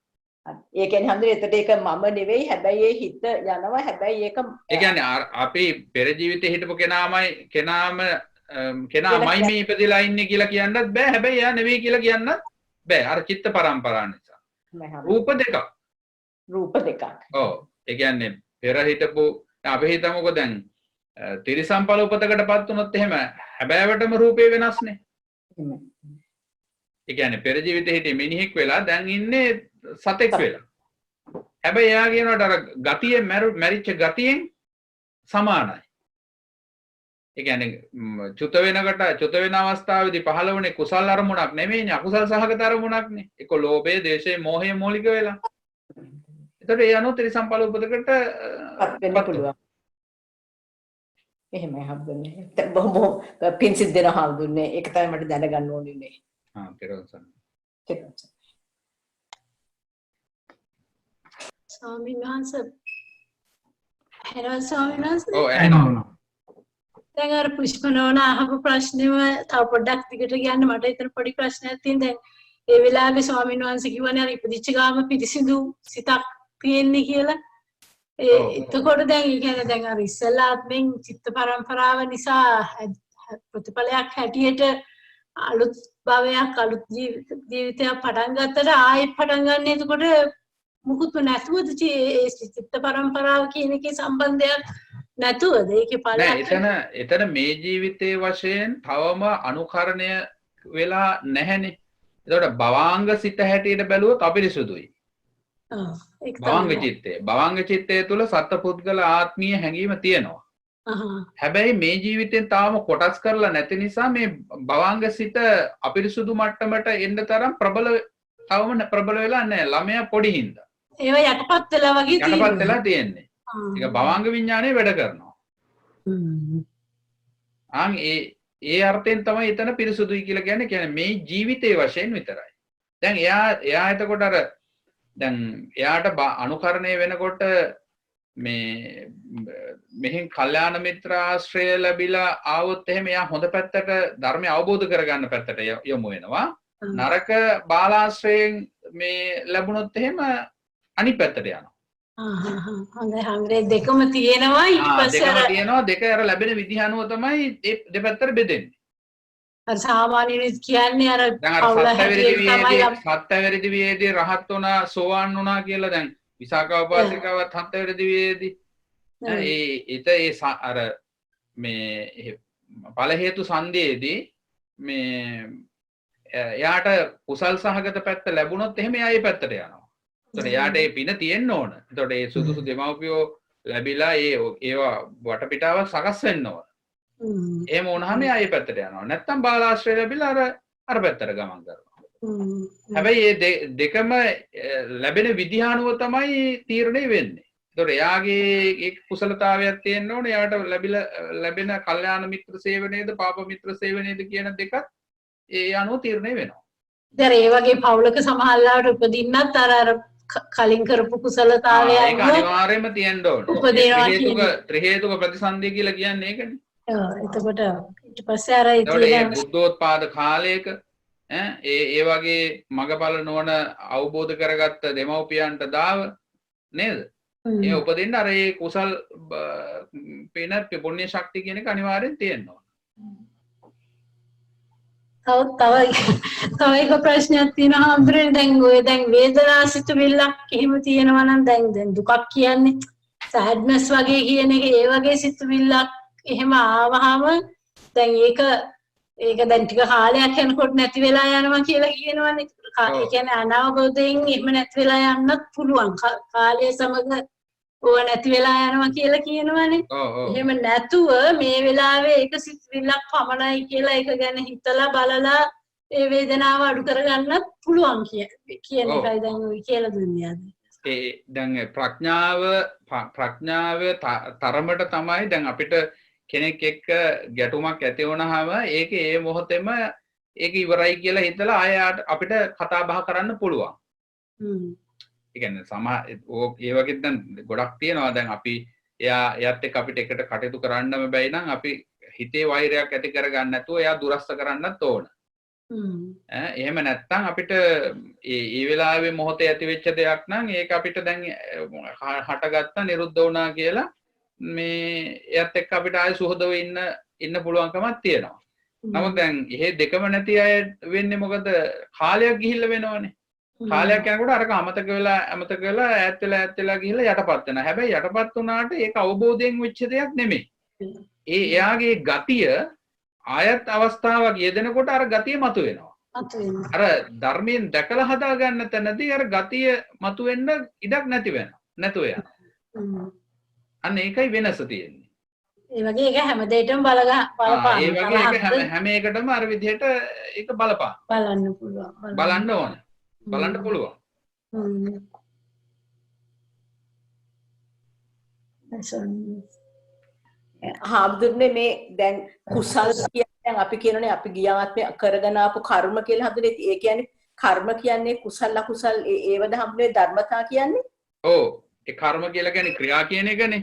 ඒ කියන්නේ හම්බෙන්නේ එතකොට ඒක මම නෙවෙයි හැබැයි ඒ හිත යනවා හැබැයි ඒක ඒ කියන්නේ අපි පෙර ජීවිතේ හිටපු කෙනාමයි මේ ඉපදලා ඉන්නේ කියලා කියන්නත් බෑ. හැබැයි එයා නෙවෙයි කියලා කියන්නත් බෑ. අර චිත්ත පරම්පරාව නිසා. රූප දෙකක්. ඔව්. ඒ කියන්නේ පෙර හිටපු අපි හිතමුකෝ දැන් තිරිසම්පල උපතකටපත් වුණොත් එහෙම හැබෑවටම රූපේ වෙනස්නේ. ඒ කියන්නේ පෙර ජීවිතේ හිටිය මිනිහෙක් වෙලා දැන් ඉන්නේ සතෙක් වෙලා. හැබැයි එයා කියනවාට අර ගතියෙන් මැරිච්ච ගතියෙන් සමානයි. ඒ කියන්නේ චුත වෙන අවස්ථාවේදී පහළ වුණේ කුසල් අරමුණක් නෙමෙයිනේ අකුසල් සහගත අරමුණක්නේ. ඒක ලෝභය, දේශය, මෝහය මූලික වෙලා. ඒතකොට ඒ අනුව තිරිසම්පල උපතකට වෙන්න පුළුවන්. එහෙමයි හම්බුනේ. බොහොම පින් සිද්ධ වෙන හම්බුනේ. ඒක තමයි මට දැනගන්න ඕනේ නේ. තෙරුවන් ස්වාමීන් වහන්සේ හෙරවල් ස්වාමීන් වහන්සේ ඔව් එහෙනම් දැන් අර පුෂ්පනෝන අහපු ප්‍රශ්නෙම තව පොඩ්ඩක් දිගට කියන්න මට එතන පොඩි ප්‍රශ්නයක් තියෙන දැන් ඒ වෙලාවේ ස්වාමීන් වහන්සේ කිව්වනේ අර ඉපදිච්ච ගාම පිරිසිදු සිතක් තියෙන්නේ කියලා එතකොට දැන් ඒ කියන්නේ දැන් අර ඉස්සෙල්ලා ආත්මෙන් චිත්ත පරම්පරාව නිසා ප්‍රතිඵලයක් හැටියට අලුත් භවයක් අලුත් ජීවිතයක් පටන් ගත්තට ආයෙත් පටන් ගන්න එතකොට මුකුත් නැතුවද ඒ චිත්ත පරම්පරාව කියන එකේ සම්බන්ධයක් නැතුවද ඒකේ ඵලයක් එතන මේ ජීවිතයේ වශයෙන් තවම අනුකරණය වෙලා නැහැනේ. එතකොට භවාංග සිත හැටියට බැලුවොත් අපිරිසුදුයි. භවංග චිත්තය තුළ සත්පුද්ගල ආත්මීය හැඟීම තියෙනවා. හැබැයි මේ ජීවිතෙන් තාම කොටස් කරලා නැති නිසා මේ භවංග සිත අපිරිසුදු මට්ටමට එන්න තරම් තවම ප්‍රබල වෙලා නැහැ. ළමයා පොඩි හින්දා. ඒවා යටපත් වෙලා වගේ යටපත් වෙලා තියෙන්නේ. ඒක භවංග විඥානය වැඩ කරනවා. ඒ අර්ථයෙන් තමයි එතන පිරිසුදුයි කියලා කියන්නේ මේ ජීවිතයේ වශයෙන් විතරයි. දැන් එයා එතකොට අර දැන් එයාට අනුකරණය වෙනකොට මේ මෙහෙන් කල්යාණ මිත්‍ර ආශ්‍රය ලැබිලා ආවොත් එහෙම එයා හොඳ පැත්තට ධර්මය අවබෝධ කරගන්න පැත්තට යොමු වෙනවා. නරක බාලාශ්‍රයෙන් මේ ලැබුණොත් එහෙම අනිත් පැත්තට යනවා. හොඳයි හම්රේ දෙකම තියෙනවා ඊට පස්සේ දෙක අර ලැබෙන විදිහ අනුව තමයි ඒ දෙපැත්තට බෙදෙන්නේ. අර සාමාන්‍යයෙන් කියන්නේ අර සත්‍යවැරි දිවියේදී රහත් වුණා සෝවාන් වුණා කියලා දැන් විසාකා උපාසිකාවත් සත්‍යවැරි දිවියේදී ඒ අර මේ ඵල හේතු සංදේදී මේ එයාට කුසල් සහගත පැත්ත ලැබුණොත් එහෙම එයා ඒ පැත්තට යනවා. එතකොට එයාට ඒ පින තියෙන්න ඕන. එතකොට ඒ සුදුසු දෙමව්පියෝ ලැබිලා ඒවා වටපිටාවක් සකස් වෙන්න ඕන. එහෙම වුණාම එයා ඒ පැත්තට යනවා. නැත්තම් බාලාශ්‍රය ලැබිලා අර පැත්තට ගමන් කරනවා. හැබැයි මේ දෙකම ලැබෙන විදිහ අනුව තමයි තීරණය වෙන්නේ. එතකොට එයාගේ ඒ කුසලතාවයක් තියෙන්න ඕනේ. එයාට ලැබෙන කල්යාණ මිත්‍ර සේවනයේද පාප මිත්‍ර සේවනයේද කියන දෙකත් ඒ අනුව තීරණය වෙනවා. දැන් ඒ වගේ පවුලක සමහරවිට උපදින්නත් අර කලින් කරපු කුසලතාවය ඒක අනිවාර්යයෙන්ම තියෙන්න ඕනේ. ත්‍රි හේතුක ප්‍රතිසන්දිය කියලා කියන්නේ ඒකනේ. එතකොට ඊට පස්සේ අර බුද්ධෝත්පාද කාලයක ඒ වගේ මගපල නොවන අවබෝධ කරගත්ත දෙමව්පියන්ට දාව නේද? ඒ උපදින්න අර ඒ කුසල් පින පුණ්‍ය ශක්තිය කියන එක අනිවාර්යෙන් තියෙනවා. තව එක ප්‍රශ්නයක් තියෙනවා හම්බුනේ දැන් වේදනා සිතුවිල්ලක් එහෙම තියෙනවා නම් දැන් දුකක් කියන්නේ සෑඩ්නස් වගේ කියන එක ඒ වගේ සිතුවිල්ලක් එහෙම ආවහම දැන් ඒක දැන් ටික කාලයක් යනකොට නැති වෙලා යනවා කියලා කියනවනේ ඒ කියන්නේ අනවබෝධයෙන් එහෙම නැති වෙලා යන්නත් පුළුවන්. කාලය සමග ඕව නැති වෙලා යනවා කියලා කියනවනේ. එහෙම නැතුව මේ වෙලාවේ ඒක සිත්විල්ලක් පමණයි කියලා ඒක ගැන හිතලා බලලා ඒ වේදනාව අඩු කරගන්නත් පුළුවන් කියන එකයි දැන් ඔය කියලා දුන්නේ අද. ඒ දැන් ප්‍රඥාව තරමට තමයි දැන් අපිට කෙනෙක් එක්ක ගැටුමක් ඇති වුණාම ඒක ඒ මොහොතේම ඒක ඉවරයි කියලා හිතලා ආය අපිට කතා බහ කරන්න පුළුවන්. ඒ කියන්නේ ඒ වගේ දැන් ගොඩක් තියෙනවා දැන් අපි එයාත් එක්ක අපිට එකට කටයුතු කරන්නම බැයි නම් අපි හිතේ වෛරයක් ඇති කරගන්න නැතුව එයා දුරස්ත කරන්නත් ඕන. එහෙම නැත්තම් අපිට ඒ වෙලාවේ මොහොතේ ඇති වෙච්ච දෙයක් නම් ඒක අපිට දැන් හටගත්ත නිරුද්ධ වුණා කියලා මේ එයත් එක්ක අපිට ආයෙ සුහදව ඉන්න පුළුවන්කමක් තියෙනවා. නමුත් දැන් එහෙ දෙකම නැති අය වෙන්නේ මොකද කාලයක් ගිහිල්ලා වෙනවනේ. කාලයක් යනකොට අරක අමතක වෙලා ඈත් වෙලා ගිහිල්ලා යටපත් වෙනවා. හැබැයි යටපත් වුණාට ඒක අවබෝධයෙන් වෙච්ච දෙයක් නෙමෙයි. එයාගේ ගතිය ආයත් අවස්ථාවක් යෙදෙනකොට අර ගතිය මතුවෙනවා. අර ධර්මයෙන් දැකලා හදාගන්න තැනදී අර ගතිය මතුවෙන්න ඉඩක් නැතුව යනවා. අන්න ඒකයි වෙනස තියෙන්නේ. ඒ වගේ ඒක හැම දෙයකටම බලපාන. ඒ වගේ ඒක හැම එකටම අර විදිහට ඒක බලපාන. බලන්න පුළුවන්. බලන්න ඕන. බලන්න පුළුවන්. හාමුදුරනේ මේ දැන් කුසල් කියන්නේ අපි කියනනේ අපි ගියාත්මේ කරගෙන ආපු කර්ම කියලා හඳුනේ. ඒ කියන්නේ කර්ම කියන්නේ කුසල අකුසල් ඒවද හම්බුනේ ධර්මතා කියන්නේ? ඔව්. ඒ කර්ම කියලා කියන්නේ ක්‍රියා කියන එකනේ.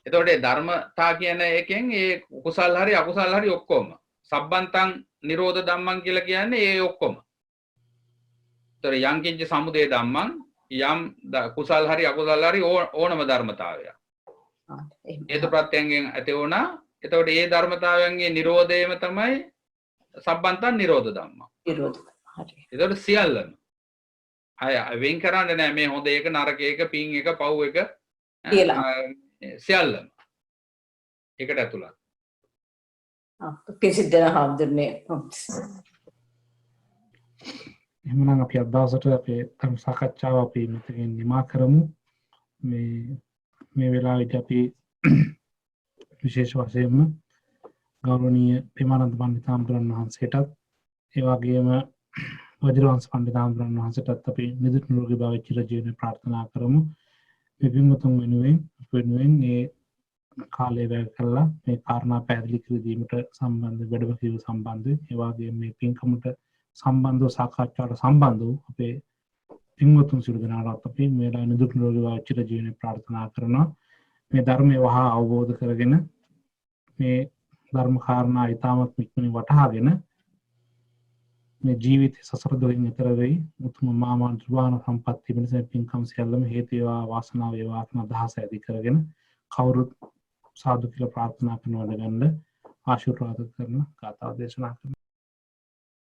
එතකොට ඒ ධර්මතා කියන එකෙන් ඒ කුසල් හරි අකුසල් හරි ඔක්කොම. සබ්බන්තං නිරෝධ ධම්මං කියලා කියන්නේ ඒ ඔක්කොම. ඒතර යංකින්ච සමුදය ධම්මං යම් කුසල් හරි අකුසල් හරි ඕනම ධර්මතාවයක්. හේතු ප්‍රත්‍යයෙන් ඇති වුණා. එතකොට ඒ ධර්මතාවයන්ගේ නිරෝධයම තමයි සබ්බන්තං නිරෝධ ධම්මං. නිරෝධ. හරි. එතකොට සියල්ලම අය වෙන් කරන්නේ නැහැ මේ හොඳ එක නරක එක පින් එක පව් එක කියලා. සියල්ලම ඒකට ඇතුළත්. පිසිද්දන හාමුදුරනේ. එහෙනම් අපි අද දවසට අපේ ධර්ම සාකච්ඡාව අපි මෙතනින් නිමා කරමු. මේ වෙලාවේදී අපි විශේෂ වශයෙන්ම ගෞරවනීය ප්‍රේමානන්ද පඬිතුමන් වහන්සේටත් ඒ වගේම වජිරවංශ පඬිතුමන් වහන්සේටත් අපි නිදුක් නිරෝගී භාවය චිරජීවනයේ ප්‍රාර්ථනා කරමු. මේ පින්වතුන් වෙනුවෙන් මේ කාලය වැය කළා මේ කාරණා පැහැදිලි කර දීමට සම්බන්ධ වැඩම කිරීම සම්බන්ධව ඒ වගේම මේ පින්කමට සම්බන්ධව සාකච්ඡාවට සම්බන්ධව අපේ පින්වතුන් සියලු දෙනාට අපි මේ වෙලාවේ නිදුක් නිරෝගී භාවය චිරජීවනයේ ප්‍රාර්ථනා කරනවා. මේ ධර්මය වහා අවබෝධ කරගෙන මේ ධර්ම කාරණා ඊටමත් ඉක්මනින් වටහාගෙන මේ ජීවිතේ සසර දොරින් ඈතර වෙයි උතුම් මාමා නිර්වාණ සම්පත්තිය වෙනස පින්කම් සියල්ලම හේතු වේවා වාසනාව වේවා කියන අදහස ඇති කරගෙන කවුරුත් සාදු කියලා ප්‍රාර්ථනා කරනවද ගන්න ආශිර්වාද කරන ගාථා දේශනා කරනවා.